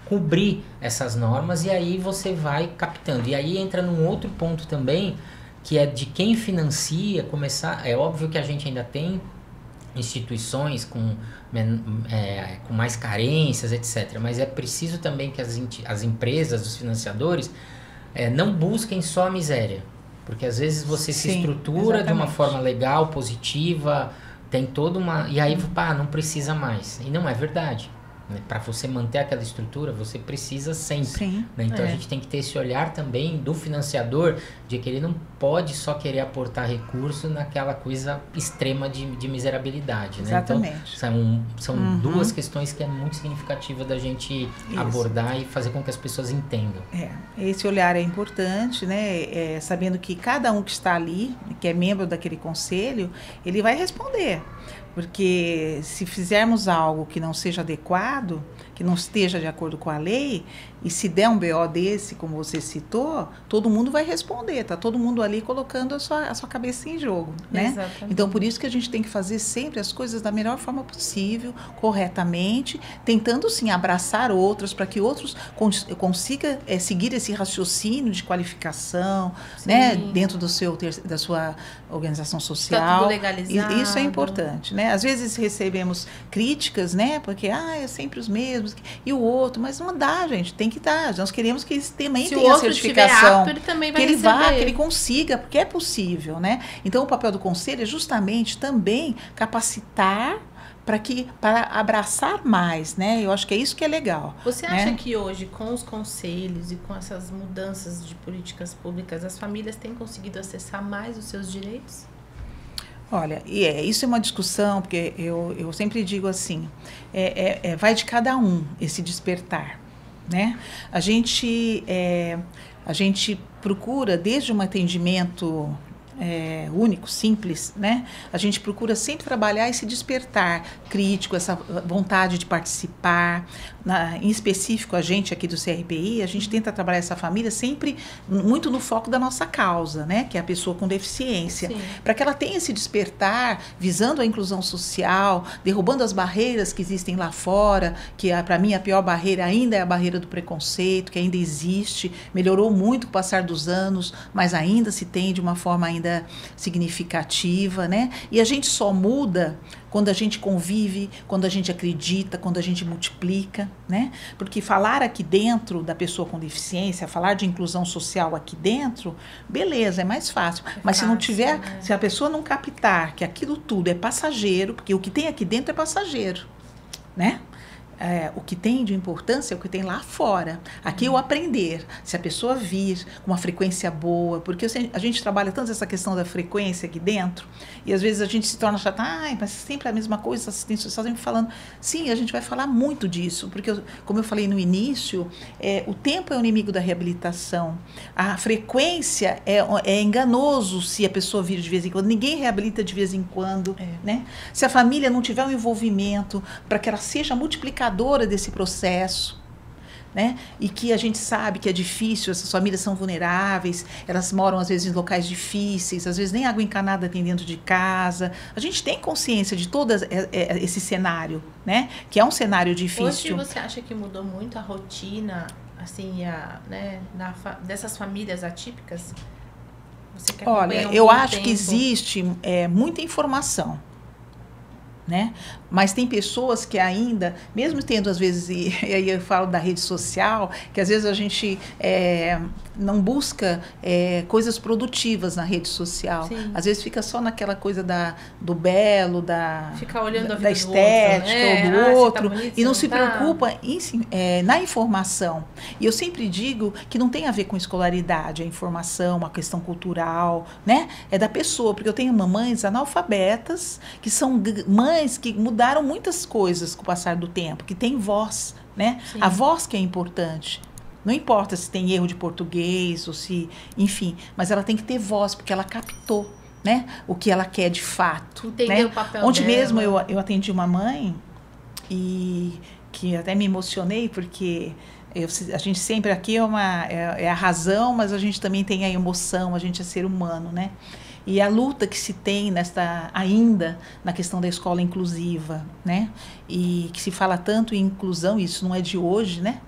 cobrir essas normas, e aí você vai captando. E aí entra num outro ponto também, que é de quem financia começar. É óbvio que a gente ainda tem instituições com mais carências, etc. Mas é preciso também que as empresas, os financiadores, não busquem só a miséria. Porque às vezes você se estrutura de uma forma legal, positiva, tem toda uma... E aí, não precisa mais. E não é verdade. Né? Para você manter aquela estrutura, você precisa sempre. Sim. Né? Então a gente tem que ter esse olhar também do financiador, de que ele não pode só querer aportar recurso naquela coisa extrema de miserabilidade. Né? Exatamente. Então são duas questões que é muito significativa da gente abordar e fazer com que as pessoas entendam. Esse olhar é importante, né? Sabendo que cada um que está ali, que é membro daquele conselho, ele vai responder. Porque se fizermos algo que não seja adequado, que não esteja de acordo com a lei, e se der um BO desse, como você citou, todo mundo vai responder, tá todo mundo ali colocando a sua cabeça em jogo, né? Exatamente. Então, por isso que a gente tem que fazer sempre as coisas da melhor forma possível, corretamente, tentando, sim, abraçar outros, para que outros consigam seguir esse raciocínio de qualificação, né? Dentro da sua organização social. Tá tudo legalizado. Isso é importante, né? Às vezes recebemos críticas, né? Porque, é sempre os mesmos, e o outro, mas não dá, gente, tem que dar. Nós queremos que esse também tenha a certificação, apto, ele também vai que ele receber. vá, que ele consiga, porque é possível, né? Então, o papel do conselho é justamente também capacitar para abraçar mais, né? Eu acho que é isso que é legal. Você acha que hoje, com os conselhos e com essas mudanças de políticas públicas, as famílias têm conseguido acessar mais os seus direitos? Olha, isso é uma discussão, porque eu sempre digo assim, vai de cada um esse despertar, né? A gente procura, desde um atendimento único, simples, né? A gente procura sempre trabalhar esse despertar crítico, essa vontade de participar. Em específico, a gente aqui do CRPI, a gente tenta trabalhar essa família sempre muito no foco da nossa causa, né? Que é a pessoa com deficiência. Para que ela tenha esse despertar, visando a inclusão social, derrubando as barreiras que existem lá fora, que para mim a pior barreira ainda é a barreira do preconceito, que ainda existe, melhorou muito com o passar dos anos, mas ainda se tem de uma forma ainda significativa, né? E a gente só muda quando a gente convive, quando a gente acredita, quando a gente multiplica, né? Porque falar aqui dentro da pessoa com deficiência, falar de inclusão social aqui dentro, beleza, é mais fácil. Mas se não tiver, né? Se a pessoa não captar que aquilo tudo é passageiro, porque o que tem aqui dentro é passageiro, né? O que tem de importância é o que tem lá fora. Aqui o aprender, se a pessoa vir com uma frequência boa, porque a gente trabalha tanto essa questão da frequência aqui dentro, e às vezes a gente se torna chata, mas sempre a mesma coisa, assistência social sempre falando. Sim, a gente vai falar muito disso, porque, como eu falei no início, o tempo é o inimigo da reabilitação. A frequência é enganoso se a pessoa vir de vez em quando. Ninguém reabilita de vez em quando, né? Se a família não tiver um envolvimento para que ela seja multiplicadora desse processo, né? E que a gente sabe que é difícil, essas famílias são vulneráveis, elas moram às vezes em locais difíceis, às vezes nem água encanada tem dentro de casa. A gente tem consciência de todo esse cenário, né? Que é um cenário difícil. Hoje você acha que mudou muito a rotina, assim, né, dessas famílias atípicas? Você que Olha, eu acho que existe muita informação, né? Mas tem pessoas que ainda, mesmo tendo às vezes, e aí eu falo da rede social, que às vezes a gente não busca coisas produtivas na rede social. Sim. Às vezes fica só naquela coisa do belo, fica olhando da estética do outro, ou do outro, tá bonito, e não se tá? preocupa na informação. E eu sempre digo que não tem a ver com escolaridade, a informação, uma questão cultural, né? É da pessoa, porque eu tenho mamães analfabetas, que são mães que mudaram muitas coisas com o passar do tempo, que tem voz, né? Sim. A voz que é importante. Não importa se tem erro de português ou se, enfim, mas ela tem que ter voz, porque ela captou, né? O que ela quer de fato. Entendeu, né? o papel Ontem dela. mesmo eu atendi uma mãe e que até me emocionei, porque a gente sempre aqui é a razão, mas a gente também tem a emoção, a gente é ser humano, né? E a luta que se tem ainda na questão da escola inclusiva, né? E que se fala tanto em inclusão, isso não é de hoje, né?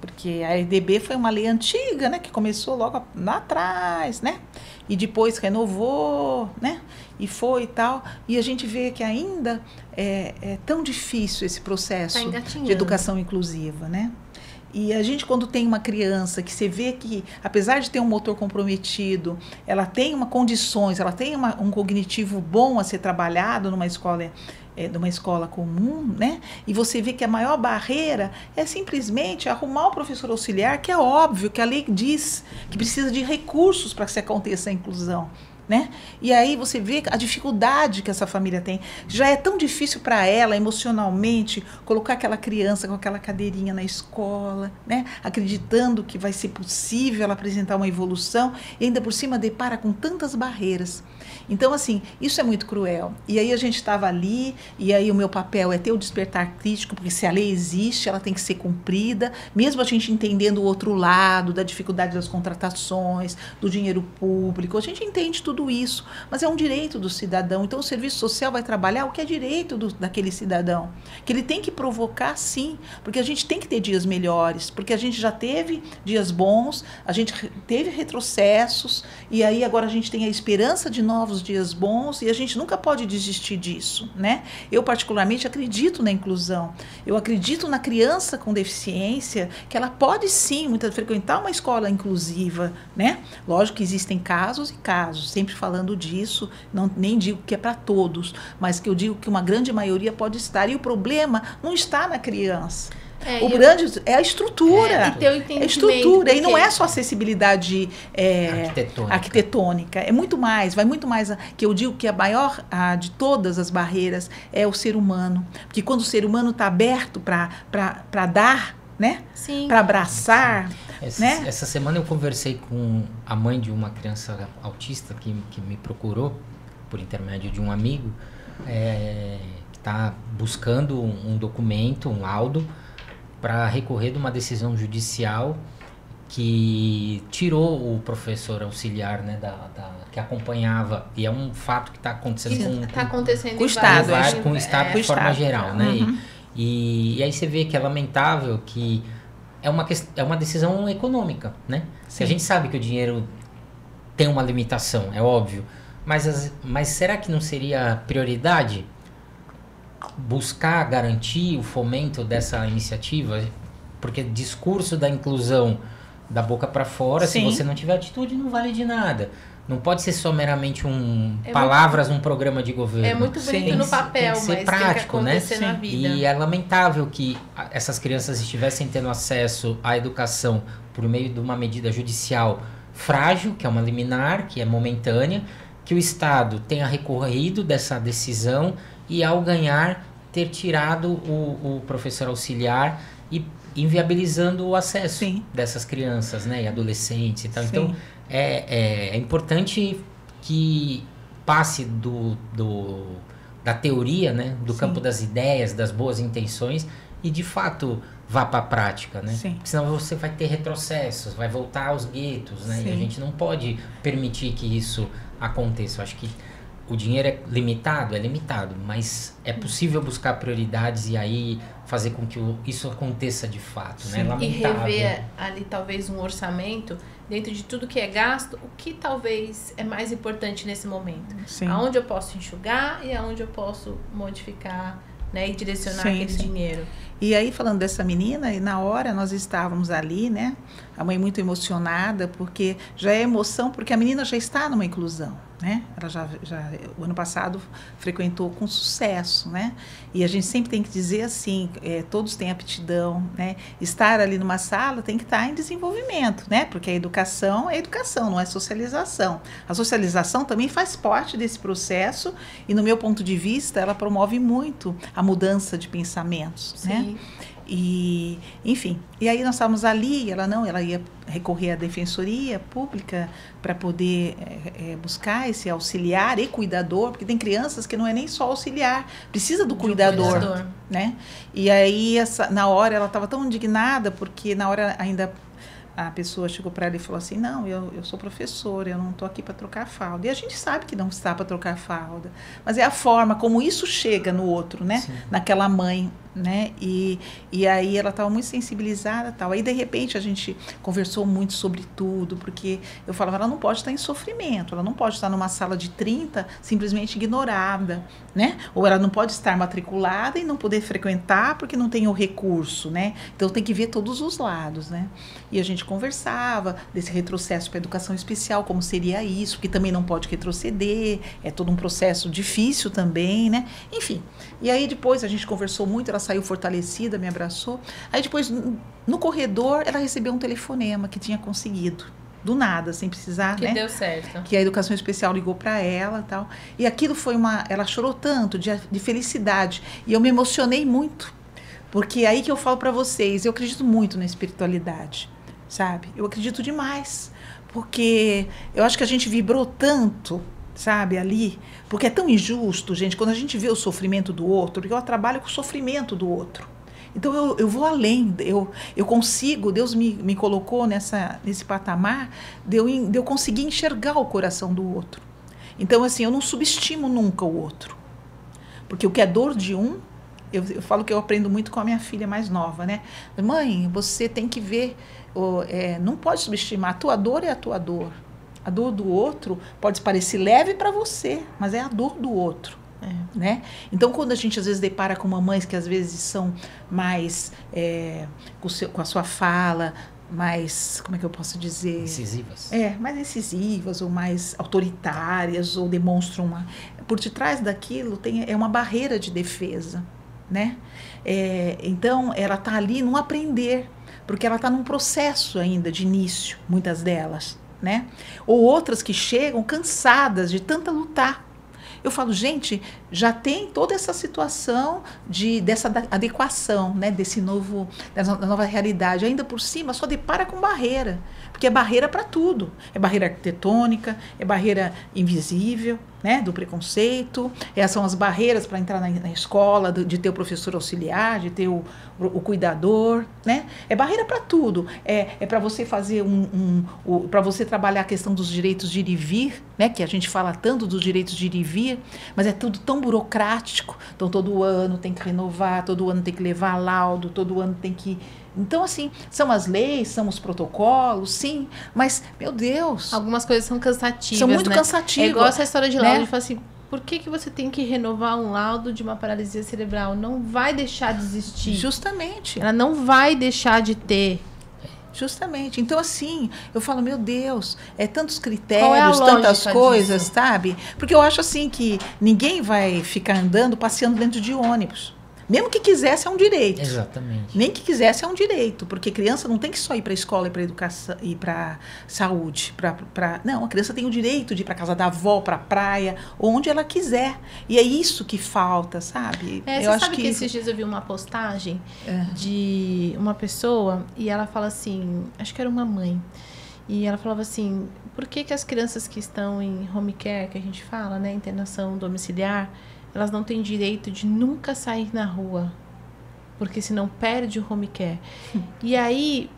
Porque a RDB foi uma lei antiga, né? Que começou logo lá atrás, né? E depois renovou, né? E foi e tal. E a gente vê que ainda é tão difícil esse processo de educação inclusiva, né? E a gente, quando tem uma criança que você vê que, apesar de ter um motor comprometido, ela tem condições, ela tem um cognitivo bom a ser trabalhado numa escola comum, né? E você vê que a maior barreira é simplesmente arrumar o professor auxiliar, que é óbvio que a lei diz que precisa de recursos para que se aconteça a inclusão. Né? E aí você vê a dificuldade que essa família tem. Já é tão difícil para ela, emocionalmente, colocar aquela criança com aquela cadeirinha na escola, né? Acreditando que vai ser possível ela apresentar uma evolução, e ainda por cima depara com tantas barreiras. Então, assim, isso é muito cruel. E aí a gente estava ali, e aí o meu papel é ter o despertar crítico, porque se a lei existe, ela tem que ser cumprida, mesmo a gente entendendo o outro lado, da dificuldade das contratações, do dinheiro público, a gente entende tudo isso, mas é um direito do cidadão. Então o serviço social vai trabalhar o que é direito daquele cidadão, que ele tem que provocar, sim, porque a gente tem que ter dias melhores, porque a gente já teve dias bons, a gente teve retrocessos, e aí agora a gente tem a esperança de novos dias bons, e a gente nunca pode desistir disso, né? Eu particularmente acredito na inclusão, eu acredito na criança com deficiência, que ela pode sim frequentar uma escola inclusiva, né? Lógico que existem casos e casos, sempre falando disso, nem digo que é para todos, mas que eu digo que uma grande maioria pode estar, e o problema não está na criança. O grande é a estrutura. É a estrutura. E não é só acessibilidade arquitetônica. É muito mais, vai muito mais. Que eu digo que a maior de todas as barreiras é o ser humano. Porque quando o ser humano está aberto para dar, né? Para abraçar. Né? Essa semana eu conversei com a mãe de uma criança autista que me procurou por intermédio de um amigo, que está buscando um documento, um laudo, para recorrer de uma decisão judicial que tirou o professor auxiliar, né, que acompanhava, e é um fato que está acontecendo com o Estado, com o Estado de forma geral, né? Uhum. E aí você vê que é lamentável que é uma decisão econômica, né? A gente sabe que o dinheiro tem uma limitação, é óbvio, mas será que não seria prioridade buscar garantir o fomento dessa iniciativa? Porque discurso da inclusão da boca para fora, se você não tiver atitude, não vale de nada. Não pode ser só meramente palavras num programa de governo. É muito bonito no papel, tem que ser prático, tem que acontecer na vida. E é lamentável que essas crianças estivessem tendo acesso à educação por meio de uma medida judicial frágil, que é uma liminar, que é momentânea, que o Estado tenha recorrido dessa decisão e, ao ganhar, ter tirado o professor auxiliar e inviabilizando o acesso dessas crianças, né, e adolescentes e tal. Sim. Então, é importante que passe da teoria, né, do campo das ideias, das boas intenções, e de fato vá para a prática, né? Porque senão você vai ter retrocessos, vai voltar aos guetos, né? E a gente não pode permitir que isso aconteça. Eu acho que o dinheiro é limitado, mas é possível buscar prioridades e aí fazer com que isso aconteça de fato, né? Lamentável. E rever ali talvez um orçamento dentro de tudo que é gasto, o que talvez é mais importante nesse momento. Aonde eu posso enxugar e aonde eu posso modificar, né, e direcionar aquele dinheiro. E aí, falando dessa menina, e na hora nós estávamos ali, né? A mãe muito emocionada, porque já é emoção, porque a menina já está numa inclusão, né? Ela já o ano passado frequentou com sucesso, né? E a gente sempre tem que dizer assim, todos têm aptidão, né? Estar ali numa sala tem que estar em desenvolvimento, né? Porque a educação é educação, não é socialização. A socialização também faz parte desse processo e, no meu ponto de vista, ela promove muito a mudança de pensamentos, né? E, enfim, e aí nós estávamos ali, ela ia recorrer à defensoria pública para poder buscar esse auxiliar e cuidador, porque tem crianças que não é nem só auxiliar, precisa do cuidador, né? E aí, na hora, ela estava tão indignada, porque na hora ainda a pessoa chegou para ela e falou assim, não, eu sou professora, eu não estou aqui para trocar fralda. E a gente sabe que não está para trocar fralda, mas é a forma como isso chega no outro, né? Naquela mãe né? E aí ela estava muito sensibilizada, tal. Aí de repente a gente conversou muito sobre tudo, porque eu falava, ela não pode estar em sofrimento, ela não pode estar numa sala de 30 simplesmente ignorada, né? Ou ela não pode estar matriculada e não poder frequentar porque não tem o recurso, né? Então tem que ver todos os lados, né? E a gente conversava desse retrocesso para a educação especial, como seria isso, porque também não pode retroceder, é todo um processo difícil também, né? Enfim, e aí depois a gente conversou muito, ela saiu fortalecida, me abraçou. Aí depois, no corredor, ela recebeu um telefonema que tinha conseguido. Do nada, sem precisar, que né? Deu certo. Que a educação especial ligou para ela e tal. E aquilo foi ela chorou tanto de felicidade. E eu me emocionei muito. Porque é aí que eu falo para vocês, eu acredito muito na espiritualidade, sabe? Eu acredito demais. Porque eu acho que a gente vibrou tanto, sabe, ali, porque é tão injusto, gente, quando a gente vê o sofrimento do outro, porque eu trabalho com o sofrimento do outro. Então eu vou além, eu consigo, Deus me colocou nesse patamar de eu conseguir enxergar o coração do outro. Então, assim, eu não subestimo nunca o outro. Porque o que é dor de um, eu falo que eu aprendo muito com a minha filha mais nova, né? Mãe, você tem que ver, não pode subestimar, a tua dor é a tua dor. A dor do outro pode parecer leve para você, mas é a dor do outro. Né? Então, quando a gente às vezes depara com mamães que às vezes são mais com a sua fala, mais, como é que eu posso dizer? Incisivas. Mais incisivas ou mais autoritárias ou demonstram por detrás daquilo é uma barreira de defesa, né? Então, ela está ali num aprender, porque ela está num processo ainda de início, muitas delas, né? Ou outras que chegam cansadas de tanta lutar. Eu falo, gente, já tem toda essa situação dessa adequação, né, dessa nova realidade. Ainda por cima, só depara com barreira, porque é barreira para tudo. É barreira arquitetônica, é barreira invisível, né, do preconceito. Essas são as barreiras para entrar na escola, de ter o professor auxiliar, de ter o cuidador, né? É barreira para tudo. É para você fazer para você trabalhar a questão dos direitos de ir e vir, né, que a gente fala tanto dos direitos de ir e vir, mas é tudo tão burocrático. Então, todo ano tem que renovar, todo ano tem que levar laudo, todo ano tem que... Então, assim, são as leis, são os protocolos, sim, mas, meu Deus... Algumas coisas são cansativas, são muito né? cansativas. É igual essa história de laudo, né? de falar assim, por que você tem que renovar um laudo de uma paralisia cerebral? Não vai deixar de existir. Justamente. Ela não vai deixar de ter. Justamente. Então, assim, eu falo, meu Deus, tantos critérios, tantas coisas, disso? Sabe? Porque eu acho assim que ninguém vai ficar passeando dentro de ônibus. Mesmo que quisesse, é um direito. Exatamente. Nem que quisesse, é um direito. Porque criança não tem que só ir para a escola e para a educação e para saúde. Não, a criança tem o direito de ir para casa da avó, para a praia, onde ela quiser. E é isso que falta, sabe? Você sabe que esses dias eu vi uma postagem de uma pessoa e ela fala assim, acho que era uma mãe, e ela falava assim, por que as crianças que estão em home care, que a gente fala, né, internação domiciliar, elas não têm direito de nunca sair na rua, porque senão perde o home care. E aí,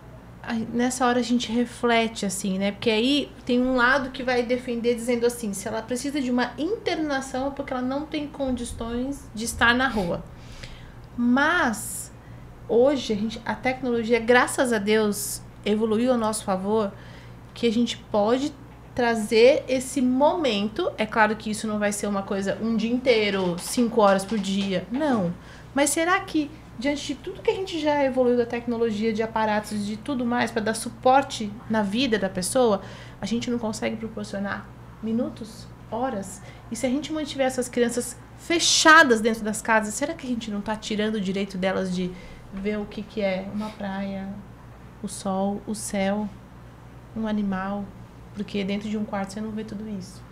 nessa hora a gente reflete assim, né? Porque aí tem um lado que vai defender dizendo assim, se ela precisa de uma internação é porque ela não tem condições de estar na rua. Mas, hoje, a tecnologia, graças a Deus, evoluiu a nosso favor, que a gente pode trazer esse momento. É claro que isso não vai ser uma coisa um dia inteiro, 5 horas por dia, não. Mas será que, diante de tudo que a gente já evoluiu da tecnologia, de aparatos, de tudo mais, para dar suporte na vida da pessoa, a gente não consegue proporcionar minutos, horas? E se a gente mantiver essas crianças fechadas dentro das casas, será que a gente não está tirando o direito delas de ver o que é uma praia, o sol, o céu, um animal? Porque dentro de um quarto você não vê tudo isso.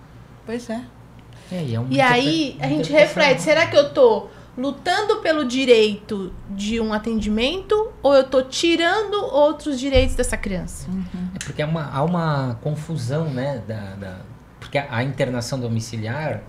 Pois é. E aí a gente reflete, será que eu tô lutando pelo direito de um atendimento ou eu tô tirando outros direitos dessa criança? É porque há uma confusão, né? Porque a internação domiciliar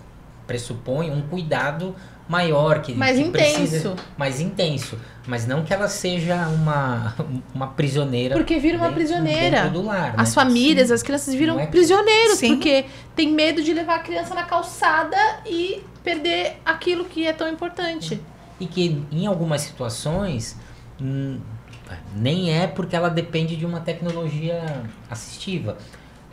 pressupõe um cuidado maior, mais intenso. Mais intenso. Mas não que ela seja uma prisioneira. Porque vira uma prisioneira. Dentro do lar, né? As famílias, as crianças viram prisioneiros. Sim. Porque tem medo de levar a criança na calçada e perder aquilo que é tão importante. e que em algumas situações nem é porque ela depende de uma tecnologia assistiva.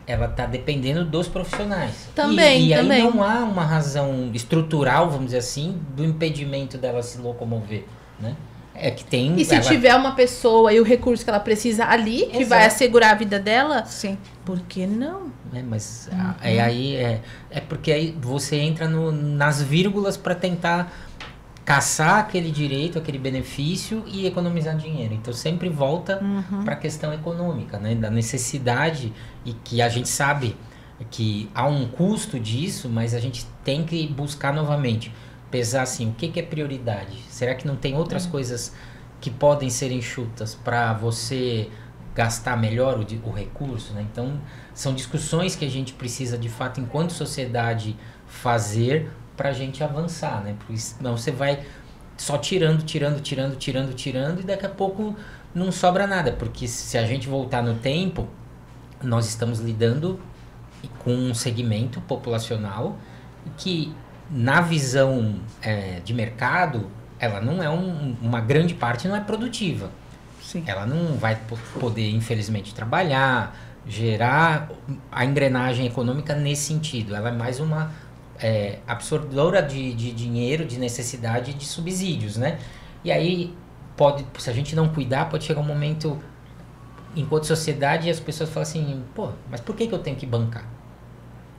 Ela está dependendo dos profissionais. Também, e aí também. não há uma razão estrutural, vamos dizer assim, do impedimento dela se locomover, né? É que tem... E se tiver uma pessoa e o recurso que ela precisa ali, que vai assegurar a vida dela, sim, por que não? Mas aí é porque aí você entra nas vírgulas para tentar caçar aquele direito, aquele benefício e economizar dinheiro. Então sempre volta para a questão econômica, né? Da necessidade, e que a gente sabe que há um custo disso, mas a gente tem que buscar novamente, pesar assim, o que é prioridade? Será que não tem outras coisas que podem ser enxutas para você gastar melhor o recurso, né? Então são discussões que a gente precisa de fato, enquanto sociedade, fazer para a gente avançar, né? Porque senão você vai só tirando, e daqui a pouco não sobra nada, porque se a gente voltar no tempo, nós estamos lidando com um segmento populacional que, na visão de mercado, ela não é uma grande parte, não é produtiva. sim. Ela não vai poder, infelizmente, trabalhar, gerar a engrenagem econômica nesse sentido. Ela é mais uma absorvedora de dinheiro, de necessidade, de subsídios, né? E aí, se a gente não cuidar, pode chegar um momento, enquanto sociedade, as pessoas falam assim, pô, mas por que eu tenho que bancar?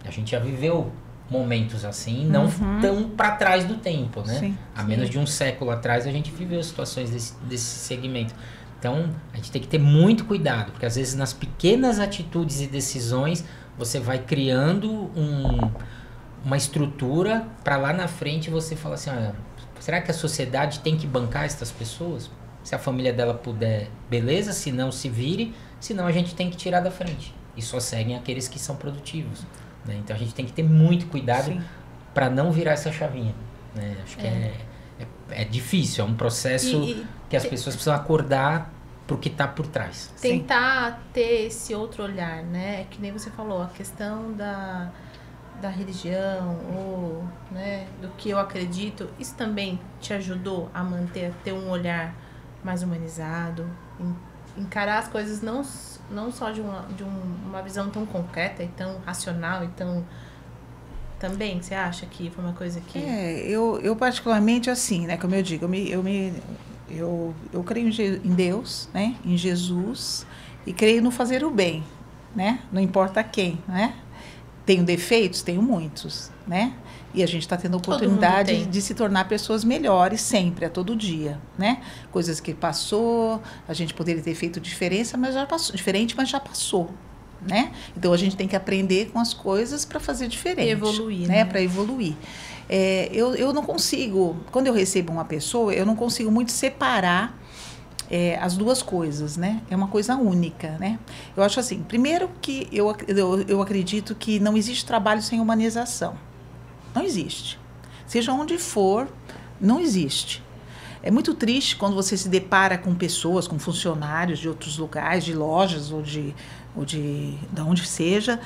A gente já viveu momentos assim, não tão para trás do tempo, né? Sim, Há menos de um século atrás, a gente viveu situações desse segmento. Então, a gente tem que ter muito cuidado, porque às vezes nas pequenas atitudes e decisões, você vai criando uma estrutura para lá na frente você falar assim, será que a sociedade tem que bancar essas pessoas? Se a família dela puder, beleza, se não, se vire, senão a gente tem que tirar da frente. E só seguem aqueles que são produtivos, né? Então a gente tem que ter muito cuidado para não virar essa chavinha, né? Acho que é difícil, é um processo que as pessoas precisam acordar pro que está por trás. Tentar ter esse outro olhar, né? Que nem você falou, a questão da religião, ou, né, do que eu acredito, isso também te ajudou a ter um olhar mais humanizado, encarar as coisas não só de uma visão tão concreta e tão racional e tão... Também, você acha que foi uma coisa que... Eu particularmente, assim, né, como eu digo, eu creio em Deus, né, em Jesus, e creio no fazer o bem, né, não importa quem, né. Tenho defeitos? Tenho muitos, né? E a gente está tendo a oportunidade de se tornar pessoas melhores sempre, a todo dia, né? Coisas que passou, a gente poderia ter feito diferente, mas já passou, né? Então, a gente tem que aprender com as coisas para fazer diferente. Evoluir, né? Para evoluir. Eu não consigo, quando eu recebo uma pessoa, eu não consigo muito separar as duas coisas, né? É uma coisa única, né? Eu acho assim, primeiro que eu acredito que não existe trabalho sem humanização. Não existe. Seja onde for, não existe. É muito triste quando você se depara com pessoas, com funcionários de outros lugares, de lojas ou de onde seja,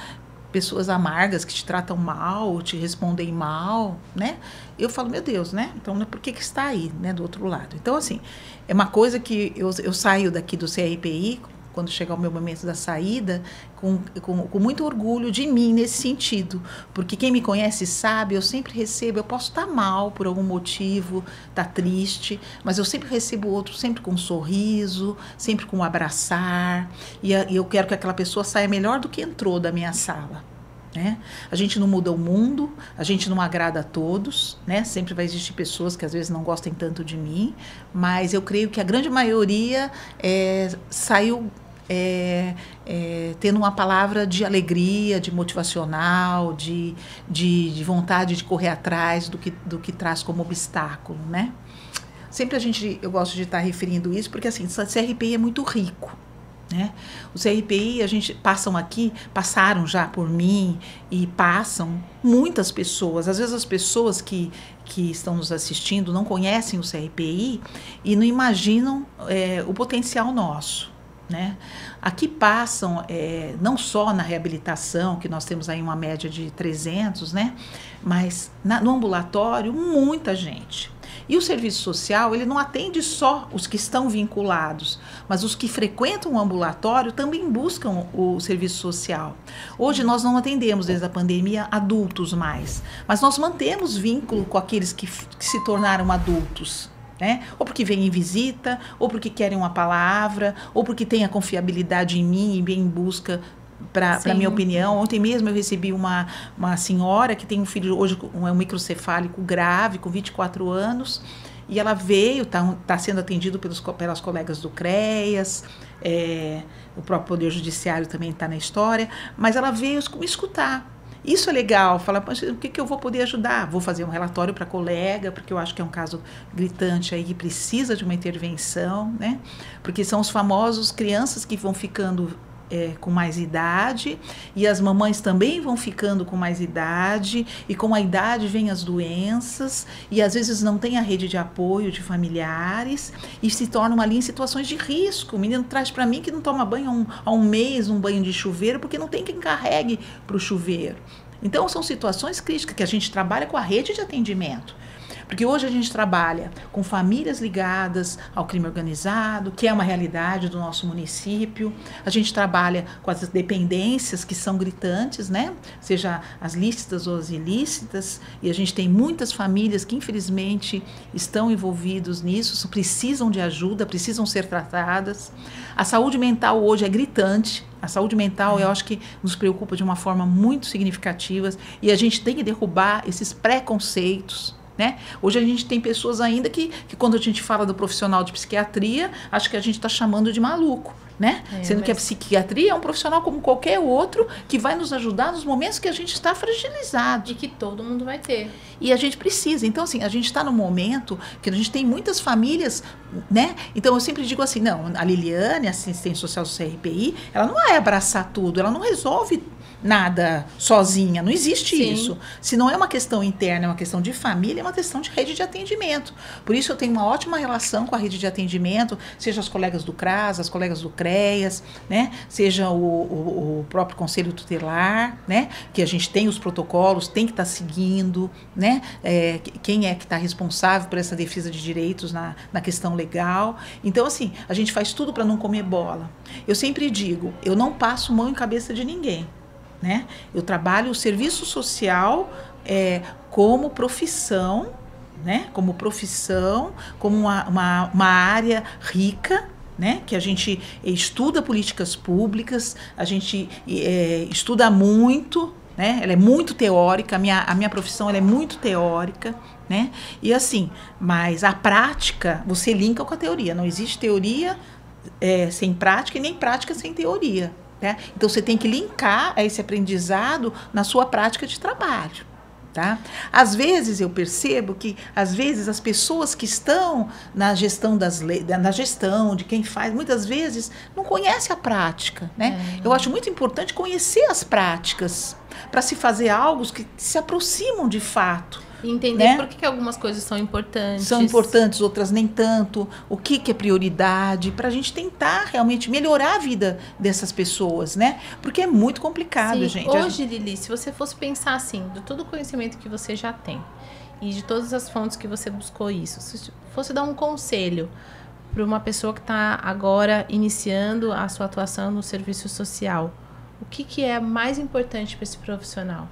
pessoas amargas que te tratam mal, te respondem mal, né? Eu falo, meu Deus, né? Então, por que está aí, né, do outro lado? Então, assim, é uma coisa que eu saio daqui do CRPI, quando chegar o meu momento da saída, com muito orgulho de mim nesse sentido. Porque quem me conhece sabe, eu sempre recebo, eu posso estar mal por algum motivo, estar triste, mas eu sempre recebo o outro sempre com um sorriso, sempre com um abraçar, e eu quero que aquela pessoa saia melhor do que entrou da minha sala. Né? A gente não muda o mundo, a gente não agrada a todos, né? Sempre vai existir pessoas que às vezes não gostem tanto de mim, mas eu creio que a grande maioria saiu tendo uma palavra de alegria, de motivacional, de vontade de correr atrás do que traz como obstáculo, né? Sempre eu gosto de estar referindo isso, porque assim, o CRPI é muito rico. Né? O CRPI, passaram já por mim e passam muitas pessoas. Às vezes as pessoas que estão nos assistindo não conhecem o CRPI e não imaginam o potencial nosso. Né? Aqui passam, não só na reabilitação, que nós temos aí uma média de 300, né? Mas no ambulatório, muita gente. E o serviço social, ele não atende só os que estão vinculados, mas os que frequentam o ambulatório também buscam o serviço social. Hoje nós não atendemos, desde a pandemia, adultos mais, mas nós mantemos vínculo com aqueles que se tornaram adultos. Né? Ou porque vêm em visita, ou porque querem uma palavra, ou porque têm a confiabilidade em mim e vêm em busca, para minha opinião. Ontem mesmo eu recebi uma senhora que tem um filho hoje um microcefálico grave, com 24 anos, e ela veio, tá sendo atendido pelas colegas do CREAS, o próprio Poder Judiciário também está na história, mas ela veio me escutar. Isso é legal, falar, o que eu vou poder ajudar? Vou fazer um relatório para a colega, porque eu acho que é um caso gritante aí que precisa de uma intervenção, né? Porque são os famosos crianças que vão ficando com mais idade, e as mamães também vão ficando com mais idade, e com a idade vem as doenças, e às vezes não tem a rede de apoio de familiares, e se tornam ali em situações de risco. O menino traz para mim que não toma banho há um mês, um banho de chuveiro, porque não tem quem carregue para o chuveiro. Então, são situações críticas que a gente trabalha com a rede de atendimento. Porque hoje a gente trabalha com famílias ligadas ao crime organizado, que é uma realidade do nosso município. A gente trabalha com as dependências que são gritantes, né? Seja as lícitas ou as ilícitas. E a gente tem muitas famílias que, infelizmente, estão envolvidos nisso, precisam de ajuda, precisam ser tratadas. A saúde mental hoje é gritante. A saúde mental, eu acho que nos preocupa de uma forma muito significativa. E a gente tem que derrubar esses preconceitos. Né? Hoje a gente tem pessoas ainda que quando a gente fala do profissional de psiquiatria, acho que a gente está chamando de maluco, né? Sendo que a psiquiatria é um profissional como qualquer outro que vai nos ajudar nos momentos que a gente está fragilizado. E que todo mundo vai ter. E a gente precisa. Então, assim, a gente está num momento que a gente tem muitas famílias, né? Então, eu sempre digo assim, não, a Liliane, a assistente social do CRPI, ela não vai abraçar tudo, ela não resolve nada sozinha, não existe isso. Se não é uma questão interna, é uma questão de família, é uma questão de rede de atendimento. Por isso eu tenho uma ótima relação com a rede de atendimento, seja as colegas do CRAS, as colegas do CREAS, né? Seja o próprio Conselho Tutelar, né? Que a gente tem os protocolos, tem que estar seguindo, né? Quem é que está responsável por essa defesa de direitos na questão legal. Então, assim, a gente faz tudo para não comer bola. Eu sempre digo, eu não passo mão em cabeça de ninguém. Né? Eu trabalho o serviço social como profissão, né? Como profissão, como uma área rica, né? Que a gente estuda políticas públicas, a gente estuda muito, né? Ela é muito teórica, a minha profissão ela é muito teórica, né? E assim, mas a prática você linka com a teoria, não existe teoria sem prática e nem prática sem teoria. Né? Então, você tem que linkar esse aprendizado na sua prática de trabalho. Tá? Às vezes, eu percebo que, às vezes, as pessoas que estão na gestão das leis, na gestão de quem faz, muitas vezes, não conhecem a prática. Né? Eu acho muito importante conhecer as práticas para se fazer algo que se aproximam de fato. E entender, né? Por que algumas coisas são importantes. São importantes, outras nem tanto. O que é prioridade, para a gente tentar realmente melhorar a vida dessas pessoas, né? Porque é muito complicado, Sim, gente. Hoje, Lili, se você fosse pensar assim, de todo o conhecimento que você já tem e de todas as fontes que você buscou isso, se fosse dar um conselho para uma pessoa que está agora iniciando a sua atuação no serviço social, o que é mais importante para esse profissional?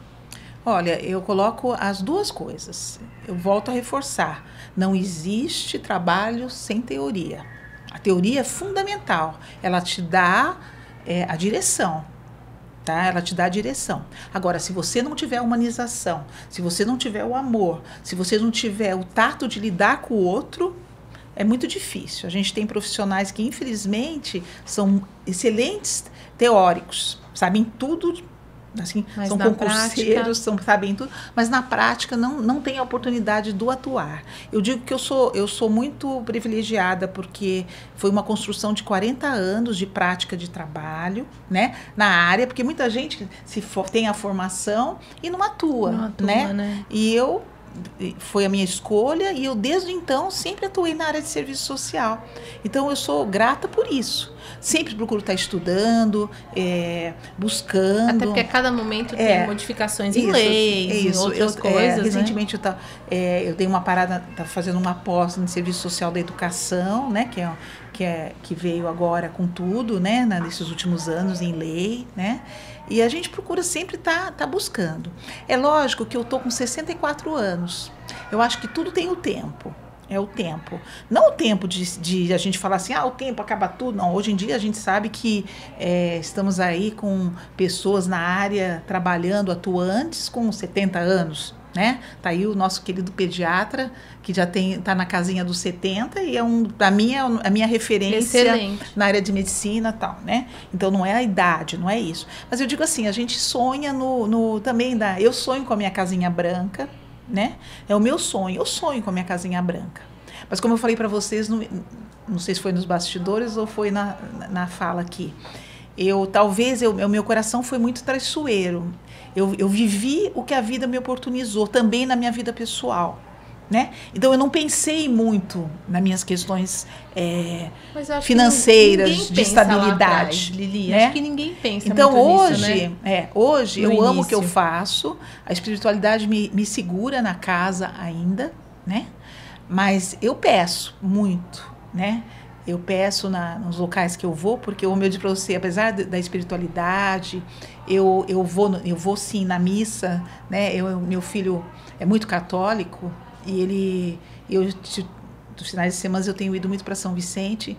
Olha, eu coloco as duas coisas. Eu volto a reforçar. Não existe trabalho sem teoria. A teoria é fundamental. Ela te dá a direção. Tá? Ela te dá a direção. Agora, se você não tiver a humanização, se você não tiver o amor, se você não tiver o tato de lidar com o outro, é muito difícil. A gente tem profissionais que, infelizmente, são excelentes teóricos, sabem tudo. Assim, são concurseiros, sabem tudo, mas na prática não tem a oportunidade do atuar. Eu digo que eu sou muito privilegiada porque foi uma construção de 40 anos de prática de trabalho, né, na área, porque muita gente tem a formação e não atua, né? E eu foi a minha escolha e eu desde então sempre atuei na área de serviço social. Então eu sou grata por isso. Sempre procuro estar estudando, buscando. Até porque a cada momento tem modificações em leis, em outras coisas. Recentemente eu dei uma parada, estava fazendo uma pós em serviço social da educação, né, que veio agora com tudo, né, nesses últimos anos em lei, né? E a gente procura sempre tá buscando. É lógico que eu estou com 64 anos. Eu acho que tudo tem o tempo. É o tempo. Não o tempo de a gente falar assim, o tempo acaba tudo. Não, hoje em dia a gente sabe que estamos aí com pessoas na área trabalhando, atuantes, com 70 anos. Né? Tá aí o nosso querido pediatra, que já tá na casinha dos 70 e para mim é a minha referência. Excelente. Na área de medicina e tal, né? Então não é a idade, não é isso. Mas eu digo assim, a gente sonha também eu sonho com a minha casinha branca, né? É o meu sonho, eu sonho com a minha casinha branca. Mas como eu falei para vocês, não sei se foi nos bastidores ou foi na fala aqui, o meu coração foi muito traiçoeiro. Eu vivi o que a vida me oportunizou, também na minha vida pessoal, né? Então, eu não pensei muito nas minhas questões financeiras, de estabilidade. Atrás, Lili, né? Acho que ninguém pensa então, muito hoje, nisso, né? Hoje eu amo o que eu faço, a espiritualidade me segura na casa ainda, né? Mas eu peço muito, né? Eu peço nos locais que eu vou, porque eu disse para você, apesar da espiritualidade, eu vou sim na missa, né? Meu filho é muito católico e dos finais de semana eu tenho ido muito para São Vicente,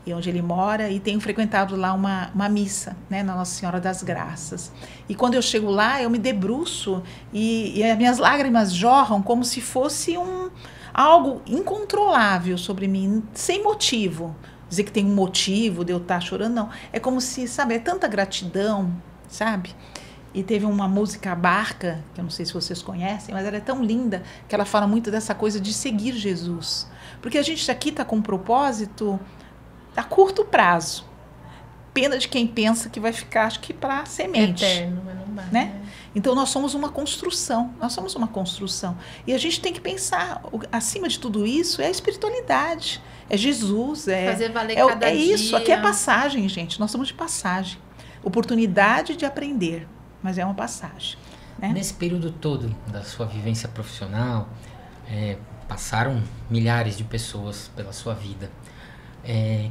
onde ele mora, e tenho frequentado lá uma missa, né, na Nossa Senhora das Graças. E quando eu chego lá, eu me debruço e as minhas lágrimas jorram como se fosse algo incontrolável sobre mim, sem motivo. Dizer que tem um motivo de eu estar chorando, não. É como se, sabe, é tanta gratidão, sabe? E teve uma música, A Barca, que eu não sei se vocês conhecem, mas ela é tão linda que ela fala muito dessa coisa de seguir Jesus. Porque a gente aqui está com um propósito a curto prazo. Pena de quem pensa que vai ficar, acho que para semente. Eterno, mas não vai, né? Então, nós somos uma construção. E a gente tem que pensar, acima de tudo isso, é a espiritualidade. É Jesus. Fazer valer cada dia. É isso. Aqui é passagem, gente. Nós somos de passagem. Oportunidade de aprender. Mas é uma passagem. Né? Nesse período todo da sua vivência profissional, passaram milhares de pessoas pela sua vida.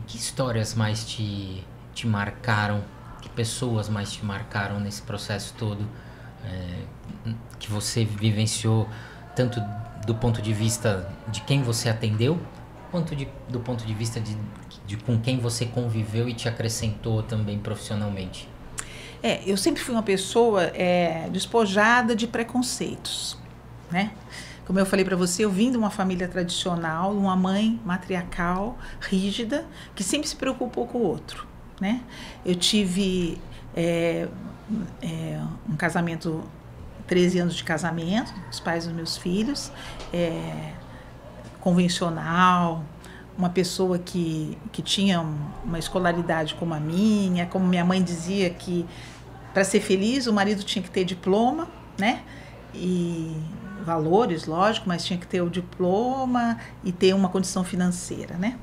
Que histórias mais te marcaram? Que pessoas mais te marcaram nesse processo todo que você vivenciou, tanto do ponto de vista de quem você atendeu, quanto do ponto de vista de com quem você conviveu e te acrescentou também profissionalmente? Eu sempre fui uma pessoa despojada de preconceitos, né? Como eu falei para você, eu vim de uma família tradicional, uma mãe matriarcal, rígida, que sempre se preocupou com o outro, né? Eu tive um casamento, 13 anos de casamento, os pais dos meus filhos, convencional, uma pessoa que tinha uma escolaridade como a minha, como minha mãe dizia que para ser feliz o marido tinha que ter diploma, né? E valores, lógico, mas tinha que ter o diploma e ter uma condição financeira, né?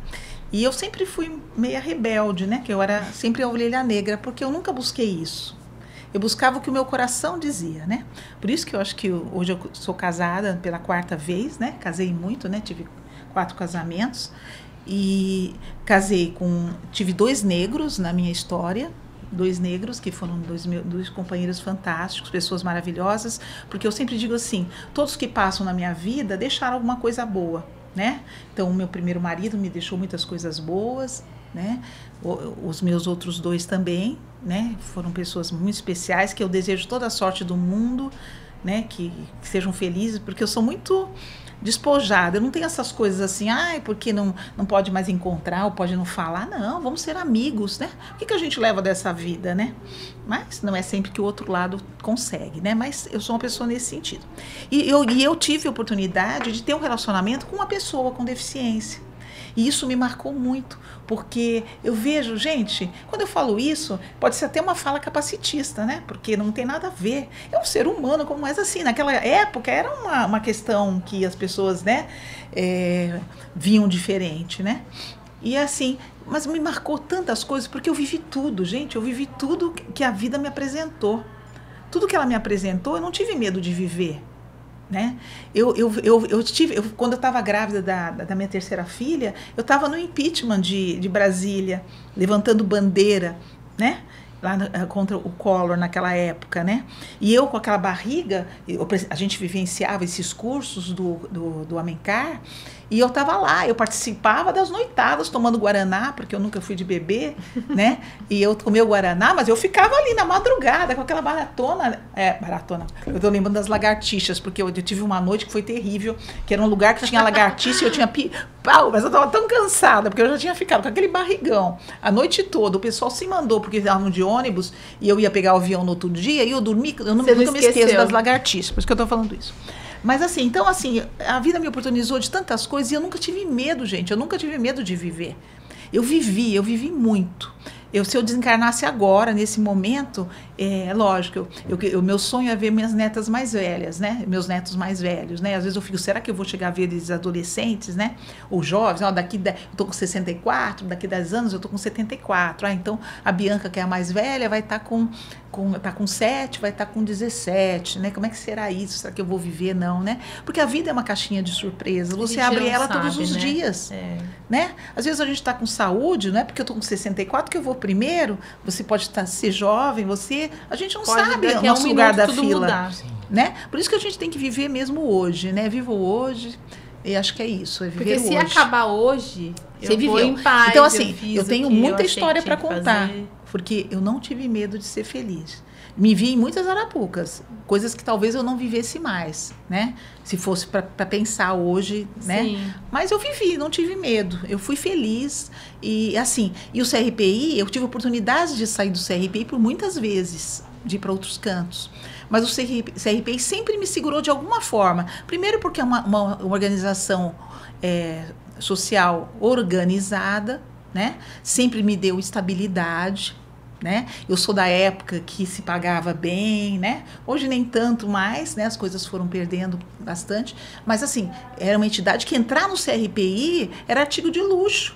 E eu sempre fui meia rebelde, né? Que eu era sempre a ovelha negra, porque eu nunca busquei isso. Eu buscava o que o meu coração dizia, né? Por isso que eu acho que hoje eu sou casada pela 4ª vez, né? Casei muito, né? Tive 4 casamentos e tive 2 negros na minha história, 2 negros que foram 2 companheiros fantásticos, pessoas maravilhosas, porque eu sempre digo assim, todos que passam na minha vida deixaram alguma coisa boa, né? Então, o meu primeiro marido me deixou muitas coisas boas, né? Os meus outros 2 também, né? Foram pessoas muito especiais, que eu desejo toda a sorte do mundo, né? Que sejam felizes, porque eu sou muito despojada, eu não tenho essas coisas assim, porque não pode mais encontrar ou pode não falar, não, vamos ser amigos, né? O que a gente leva dessa vida, né? Mas não é sempre que o outro lado consegue, né? Mas eu sou uma pessoa nesse sentido. E eu tive a oportunidade de ter um relacionamento com uma pessoa com deficiência. E isso me marcou muito, porque eu vejo, gente, quando eu falo isso, pode ser até uma fala capacitista, né? Porque não tem nada a ver. É um ser humano como mais assim. Naquela época era uma questão que as pessoas, né, viam diferente, né? E assim, mas me marcou tantas coisas, porque eu vivi tudo, gente. Eu vivi tudo que a vida me apresentou. Tudo que ela me apresentou, eu não tive medo de viver. Né? Quando eu estava grávida da minha terceira filha, eu estava no impeachment de Brasília, levantando bandeira, né? Lá contra o Collor naquela época, né? E eu com aquela barriga, a gente vivenciava esses cursos do Amencar, e eu estava lá, eu participava das noitadas tomando guaraná, porque eu nunca fui de beber, né? E eu comia o guaraná, mas eu ficava ali na madrugada com aquela baratona. Eu tô lembrando das lagartixas, porque eu tive uma noite que foi terrível, que era um lugar que tinha lagartixa e eu tinha pau, mas eu estava tão cansada, porque eu já tinha ficado com aquele barrigão a noite toda. O pessoal se mandou, porque estavam de ônibus e eu ia pegar o avião no outro dia e eu dormi, eu nunca me esqueço das lagartixas, por isso que eu tô falando isso. Mas assim, então assim, a vida me oportunizou de tantas coisas e eu nunca tive medo, gente. Eu nunca tive medo de viver. Eu vivi muito. Se eu desencarnasse agora, nesse momento, lógico, meu sonho é ver minhas netas mais velhas, né? Meus netos mais velhos, né? Às vezes eu fico, será que eu vou chegar a ver eles adolescentes, né? Ou jovens, eu tô com 64, daqui 10 anos eu tô com 74. Então a Bianca, que é a mais velha, vai estar tá com 7, vai estar com 17, né? Como é que será isso? Será que eu vou viver? Não, né? Porque a vida é uma caixinha de surpresa. Você abre ela todos os dias, né? Às vezes a gente está com saúde, não é porque eu tô com 64 que eu vou primeiro. Você pode ser jovem, a gente não sabe o nosso lugar da fila, né? Por isso que a gente tem que viver mesmo hoje, né? Vivo hoje. E acho que é isso, é viver hoje. Porque se acabar hoje, eu vou em paz. Então assim, eu tenho muita história para contar, porque eu não tive medo de ser feliz. Me vi em muitas arapucas, coisas que talvez eu não vivesse mais, né? Se fosse para pensar hoje, né? Sim. Mas eu vivi, não tive medo, eu fui feliz. E assim, e o CRPI, eu tive oportunidade de sair do CRPI por muitas vezes, de ir para outros cantos. Mas o CRPI sempre me segurou de alguma forma. Primeiro porque é uma organização social organizada, né? Sempre me deu estabilidade. Né? Eu sou da época que se pagava bem, né? Hoje nem tanto mais, né? As coisas foram perdendo bastante, mas assim, era uma entidade que entrar no CRPI era artigo de luxo.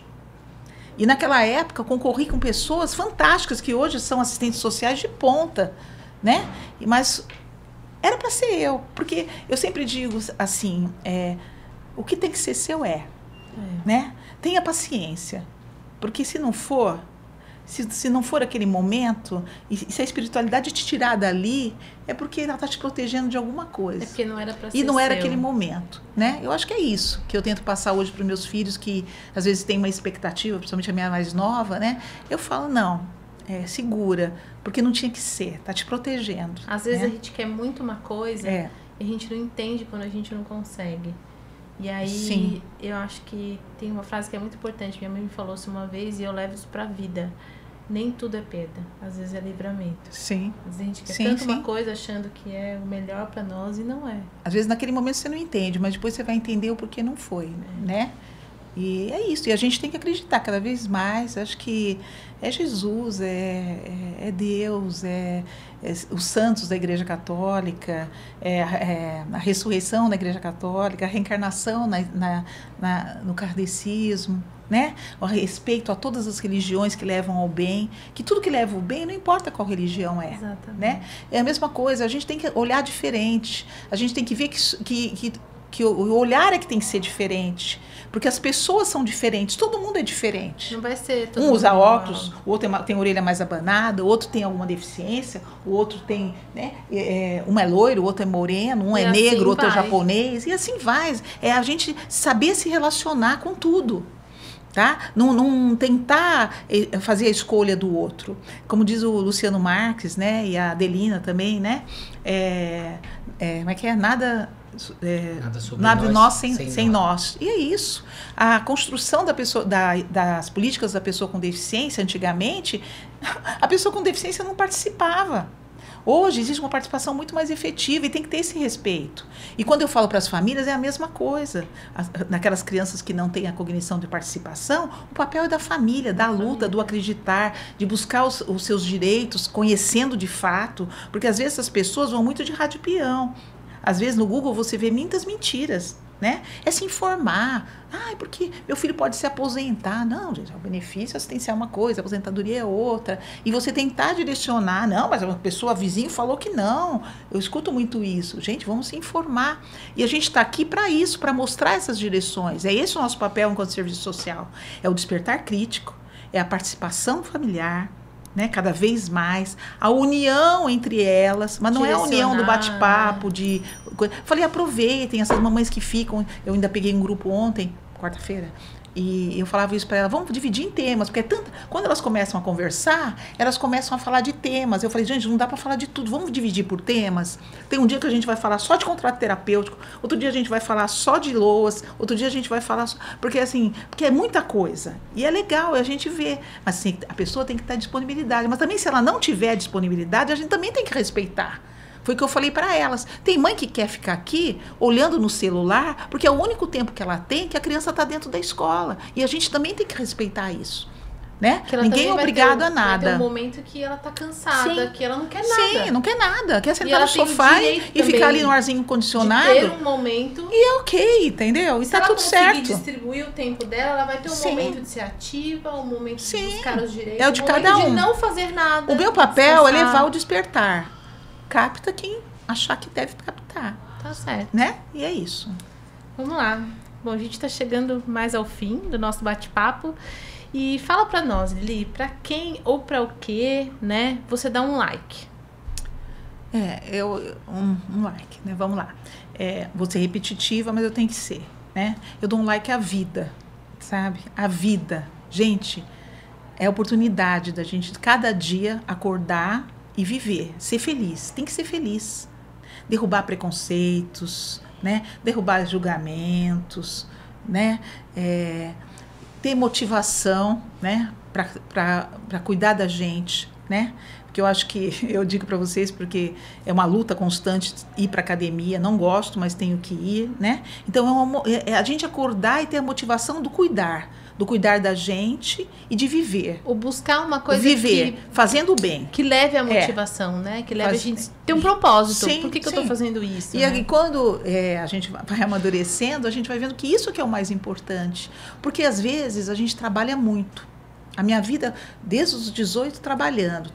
E naquela época concorri com pessoas fantásticas que hoje são assistentes sociais de ponta, né? Mas era para ser eu, porque eu sempre digo assim, o que tem que ser seu né? Tenha paciência, porque se não for... Se não for aquele momento, e se a espiritualidade te tirar dali, é porque ela está te protegendo de alguma coisa. É porque não era para ser E não era aquele momento, né? Eu acho que é isso que eu tento passar hoje para os meus filhos, que às vezes têm uma expectativa, principalmente a minha mais nova, né? Eu falo, não, segura, porque não tinha que ser, tá te protegendo. Às vezes a gente quer muito uma coisa e a gente não entende quando a gente não consegue. E aí, sim, eu acho que tem uma frase que é muito importante. Minha mãe me falou isso uma vez e eu levo isso para a vida. Nem tudo é perda, às vezes é livramento. Sim. Às vezes a gente quer tanto uma coisa achando que é o melhor para nós e não é. Às vezes naquele momento você não entende, mas depois você vai entender o porquê não foi, né? E é isso, e a gente tem que acreditar cada vez mais. Acho que é Jesus, é Deus, os santos da Igreja Católica, a ressurreição da Igreja Católica, a reencarnação no kardecismo, né? O respeito a todas as religiões que levam ao bem, que tudo que leva ao bem, não importa qual religião é. Exatamente. Né? É a mesma coisa, a gente tem que olhar diferente, a gente tem que ver que o olhar é que tem que ser diferente, porque as pessoas são diferentes, todo mundo é diferente. Não vai ser todo mundo usa igual. óculos, o outro tem a orelha mais abanada, o outro tem alguma deficiência, o outro tem, né, um é loiro, o outro é moreno, um é negro, o outro é japonês, e assim vai. É a gente saber se relacionar com tudo. Tá? Não tentar fazer a escolha do outro. Como diz o Luciano Marques, né, e a Adelina também, né? Como é que é? Nada de nós sem nós. E é isso. A construção das políticas da pessoa com deficiência, antigamente, a pessoa com deficiência não participava. Hoje existe uma participação muito mais efetiva e tem que ter esse respeito. E quando eu falo para as famílias, é a mesma coisa. Naquelas crianças que não têm a cognição de participação, o papel é da família, da luta, do acreditar, de buscar os seus direitos, conhecendo de fato, porque às vezes as pessoas vão muito de rádio peão. Às vezes no Google você vê muitas mentiras, né? É se informar. Porque meu filho pode se aposentar. Não, gente, o benefício assistencial é uma coisa, a aposentadoria é outra. E você tentar direcionar. Não, mas uma pessoa, vizinho, falou que não. Eu escuto muito isso. Gente, vamos se informar. E a gente está aqui para isso, para mostrar essas direções. É esse o nosso papel enquanto serviço social. É o despertar crítico, é a participação familiar, né, cada vez mais, a união entre elas, mas não é a união do bate-papo, falei, aproveitem essas mamães que ficam, eu ainda peguei um grupo ontem, quarta-feira, e eu falava isso para ela, vamos dividir em temas, porque quando elas começam a conversar, elas começam a falar de temas. Eu falei, gente, não dá para falar de tudo, vamos dividir por temas. Tem um dia que a gente vai falar só de contrato terapêutico, outro dia a gente vai falar só de LOAS, outro dia a gente vai falar porque é muita coisa. E é legal, a gente vê, mas assim, a pessoa tem que ter disponibilidade, mas também se ela não tiver disponibilidade, a gente também tem que respeitar. Foi o que eu falei para elas. Tem mãe que quer ficar aqui olhando no celular, porque é o único tempo que ela tem que a criança está dentro da escola. E a gente também tem que respeitar isso. Né? Ninguém é obrigado a nada. Vai ter um momento que ela tá cansada, sim, que ela não quer nada. Sim, não quer nada. Quer sentar no sofá e ficar ali no arzinho condicionado. De ter um momento. E é ok, entendeu? E tá tudo certo. Se ela conseguir distribuir o tempo dela, ela vai ter um momento de ser ativa, um momento de buscar os direitos. É o de cada um. De não fazer nada. O meu papel é levar o despertar. Capta quem achar que deve captar. Tá certo. Né? E é isso. Vamos lá. Bom, a gente está chegando mais ao fim do nosso bate-papo. E fala para nós, Lili, para quem ou para o que, né, você dá um like? Um like, né? Vamos lá. Vou ser repetitiva, mas eu tenho que ser, né? Eu dou um like à vida, sabe? A vida. Gente, é a oportunidade da gente cada dia acordar e viver, ser feliz. Tem que ser feliz. Derrubar preconceitos, né? Derrubar julgamentos, né? Ter motivação, né? Para cuidar da gente, né? Porque eu acho que, eu digo para vocês, porque é uma luta constante ir para academia, não gosto, mas tenho que ir, né? Então, a gente acordar e ter a motivação do cuidar da gente e de viver. Ou buscar uma coisa fazendo o bem. Que leve a motivação, né? Que leve a gente ter um propósito. Sim, por que eu estou fazendo isso? E aí, quando a gente vai amadurecendo, a gente vai vendo que isso que é o mais importante. Porque, às vezes, a gente trabalha muito. A minha vida, desde os 18, trabalhando.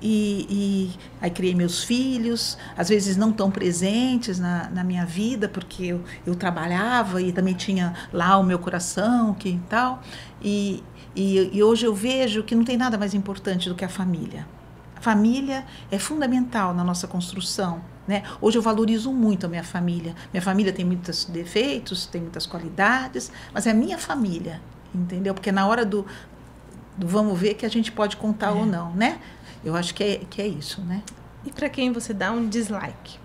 E aí criei meus filhos, às vezes não tão presentes na minha vida, porque eu trabalhava e também tinha lá o meu coração que tal. E hoje eu vejo que não tem nada mais importante do que a família. A família é fundamental na nossa construção, né? Hoje eu valorizo muito a minha família. Minha família tem muitos defeitos, tem muitas qualidades, mas é a minha família, entendeu? Porque na hora do vamos ver que a gente pode contar ou não, né? Eu acho que é isso, né? E para quem você dá um dislike?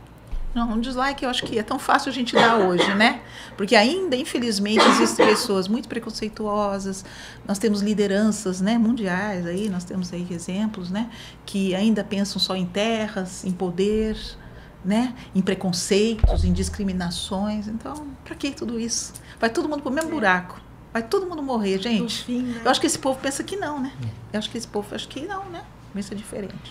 Não, um dislike eu acho que é tão fácil a gente dar hoje, né? Porque ainda, infelizmente, existem pessoas muito preconceituosas. Nós temos lideranças, né, mundiais aí, nós temos aí exemplos, né? Que ainda pensam só em terras, em poder, né? Em preconceitos, em discriminações. Então, para que tudo isso? Vai todo mundo pro mesmo buraco. Vai todo mundo morrer, gente. Fim, né? Eu acho que esse povo pensa que não, né? Eu acho que esse povo acha que não, né? Pensa diferente.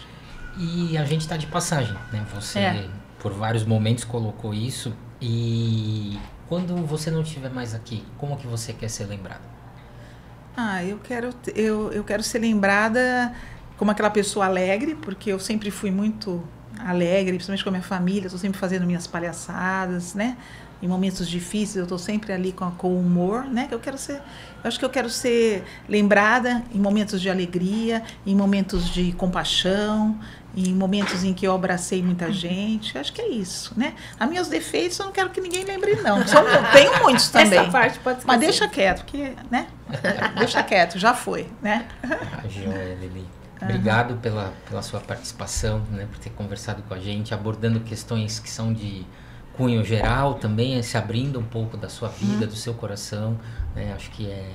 E a gente está de passagem, né? Você, por vários momentos, colocou isso. E quando você não estiver mais aqui, como que você quer ser lembrada? Eu quero ser lembrada como aquela pessoa alegre, porque eu sempre fui muito alegre, principalmente com a minha família. Estou sempre fazendo minhas palhaçadas, né? Em momentos difíceis, eu estou sempre ali com humor, né? Eu acho que eu quero ser lembrada em momentos de alegria, em momentos de compaixão, em momentos em que eu abracei muita gente. Acho que é isso, né? A meus defeitos, eu não quero que ninguém lembre, não. Eu tenho muitos também. Essa parte pode ser. Mas deixa quieto, porque, né? Deixa quieto, já foi, né? Joia, Lili. Obrigado pela sua participação, né? Por ter conversado com a gente, abordando questões que são de cunho geral também, se abrindo um pouco da sua vida, do seu coração, né? Acho que é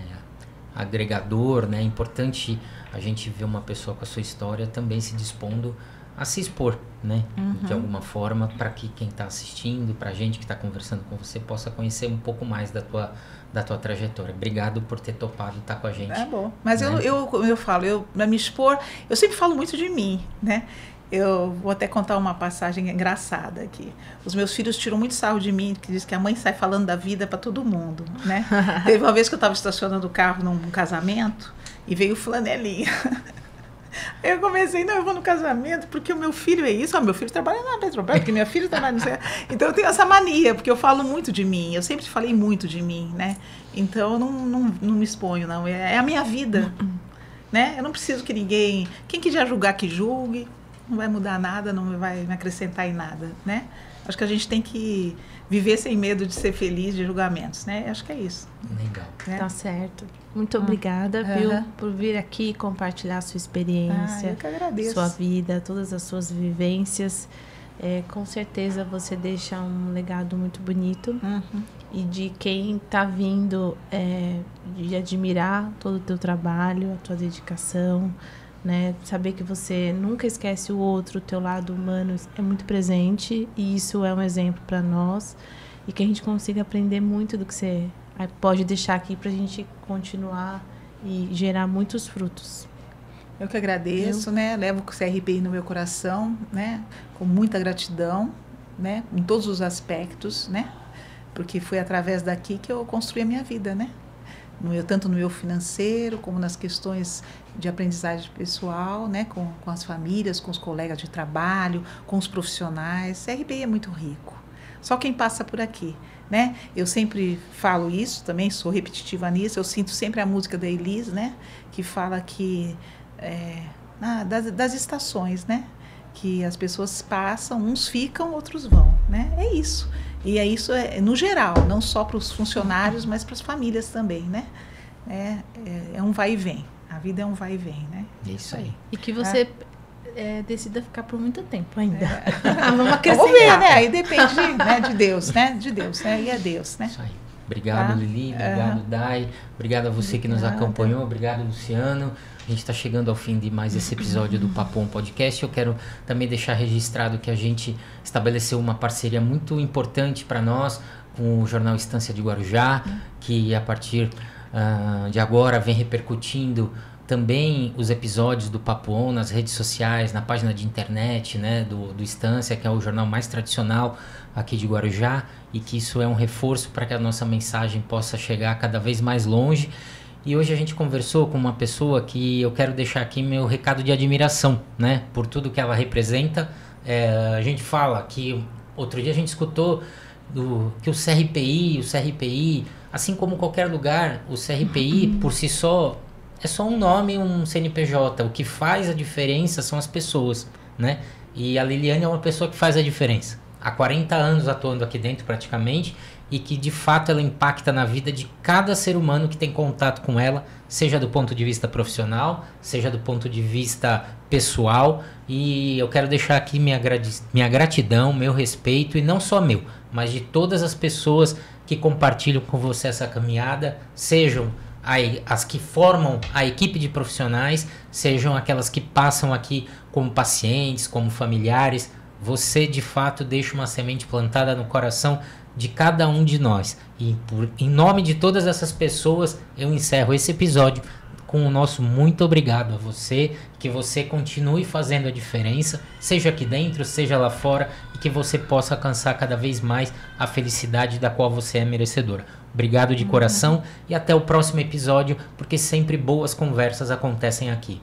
agregador, né? É importante a gente ver uma pessoa com a sua história também se dispondo a se expor, né? De alguma forma, para que quem está assistindo, para a gente que está conversando com você, possa conhecer um pouco mais da tua trajetória. Obrigado por ter topado estar com a gente. É bom. Mas né? eu falo, para me expor, eu sempre falo muito de mim, né? Eu vou até contar uma passagem engraçada aqui. Os meus filhos tiram muito sarro de mim, que diz que a mãe sai falando da vida para todo mundo, né? Teve uma vez que eu estava estacionando o carro num casamento e veio flanelinha. Eu comecei, não, eu vou no casamento porque o meu filho é isso. Meu filho trabalha na Petrobras, porque minha filha trabalha no... Então eu tenho essa mania, porque eu falo muito de mim. Eu sempre falei muito de mim, né? Então eu não me exponho, não. É a minha vida, né? Eu não preciso que ninguém... Quem quiser julgar, que julgue. Não vai mudar nada, não vai me acrescentar em nada, né? Acho que a gente tem que viver sem medo de ser feliz de julgamentos, né? Acho que é isso. Legal. Né? Tá certo. Muito obrigada, viu, por vir aqui compartilhar a sua experiência, eu que agradeço. sua vida, todas as suas vivências. Com certeza você deixa um legado muito bonito e de quem está vindo de admirar todo o teu trabalho, a tua dedicação, né? Saber que você nunca esquece o outro, o teu lado humano é muito presente e isso é um exemplo para nós e que a gente consiga aprender muito do que você pode deixar aqui para a gente continuar e gerar muitos frutos. Eu que agradeço, né? Levo o CRPI no meu coração, né? Com muita gratidão, né? Em todos os aspectos, né? Porque foi através daqui que eu construí a minha vida, né? Tanto no meu financeiro, como nas questões de aprendizagem pessoal, né? Com as famílias, com os colegas de trabalho, com os profissionais. CRPI é muito rico. Só quem passa por aqui, né? Eu sempre falo isso, também sou repetitiva nisso, eu sinto sempre a música da Elis, né? Que fala que das estações, né? Que as pessoas passam, uns ficam, outros vão, né? É isso. E é isso no geral, não só para os funcionários, mas para as famílias também, né? É um vai e vem. A vida é um vai e vem, né? É isso aí. E que você decida ficar por muito tempo ainda. Vamos acrescentar. Vamos ver, né? Aí depende de Deus, né? De Deus, né? E é Deus, né? Isso aí. Obrigado, Lili. Obrigado, Dai. Obrigado a você que nos acompanhou. Obrigado, Luciano. A gente está chegando ao fim de mais esse episódio do Papum Podcast. Eu quero também deixar registrado que a gente estabeleceu uma parceria muito importante para nós com o jornal Estância de Guarujá, que a partir de agora vem repercutindo também os episódios do Papum nas redes sociais, na página de internet, né, do Estância, que é o jornal mais tradicional aqui de Guarujá, e que isso é um reforço para que a nossa mensagem possa chegar cada vez mais longe. E hoje a gente conversou com uma pessoa que eu quero deixar aqui meu recado de admiração, né, por tudo que ela representa. A gente fala que outro dia a gente escutou que o CRPI, assim como qualquer lugar, o CRPI por si só é só um nome, um CNPJ. O que faz a diferença são as pessoas, né? E a Liliane é uma pessoa que faz a diferença. Há 40 anos atuando aqui dentro praticamente, e que de fato ela impacta na vida de cada ser humano que tem contato com ela, seja do ponto de vista profissional, seja do ponto de vista pessoal. E eu quero deixar aqui minha gratidão, meu respeito, e não só meu, mas de todas as pessoas que compartilham com você essa caminhada, sejam as que formam a equipe de profissionais, sejam aquelas que passam aqui como pacientes, como familiares. Você de fato deixa uma semente plantada no coração de cada um de nós. E em nome de todas essas pessoas, eu encerro esse episódio com o nosso muito obrigado a você, que você continue fazendo a diferença, seja aqui dentro, seja lá fora, e que você possa alcançar cada vez mais a felicidade da qual você é merecedora. Obrigado de coração e até o próximo episódio, porque sempre boas conversas acontecem aqui.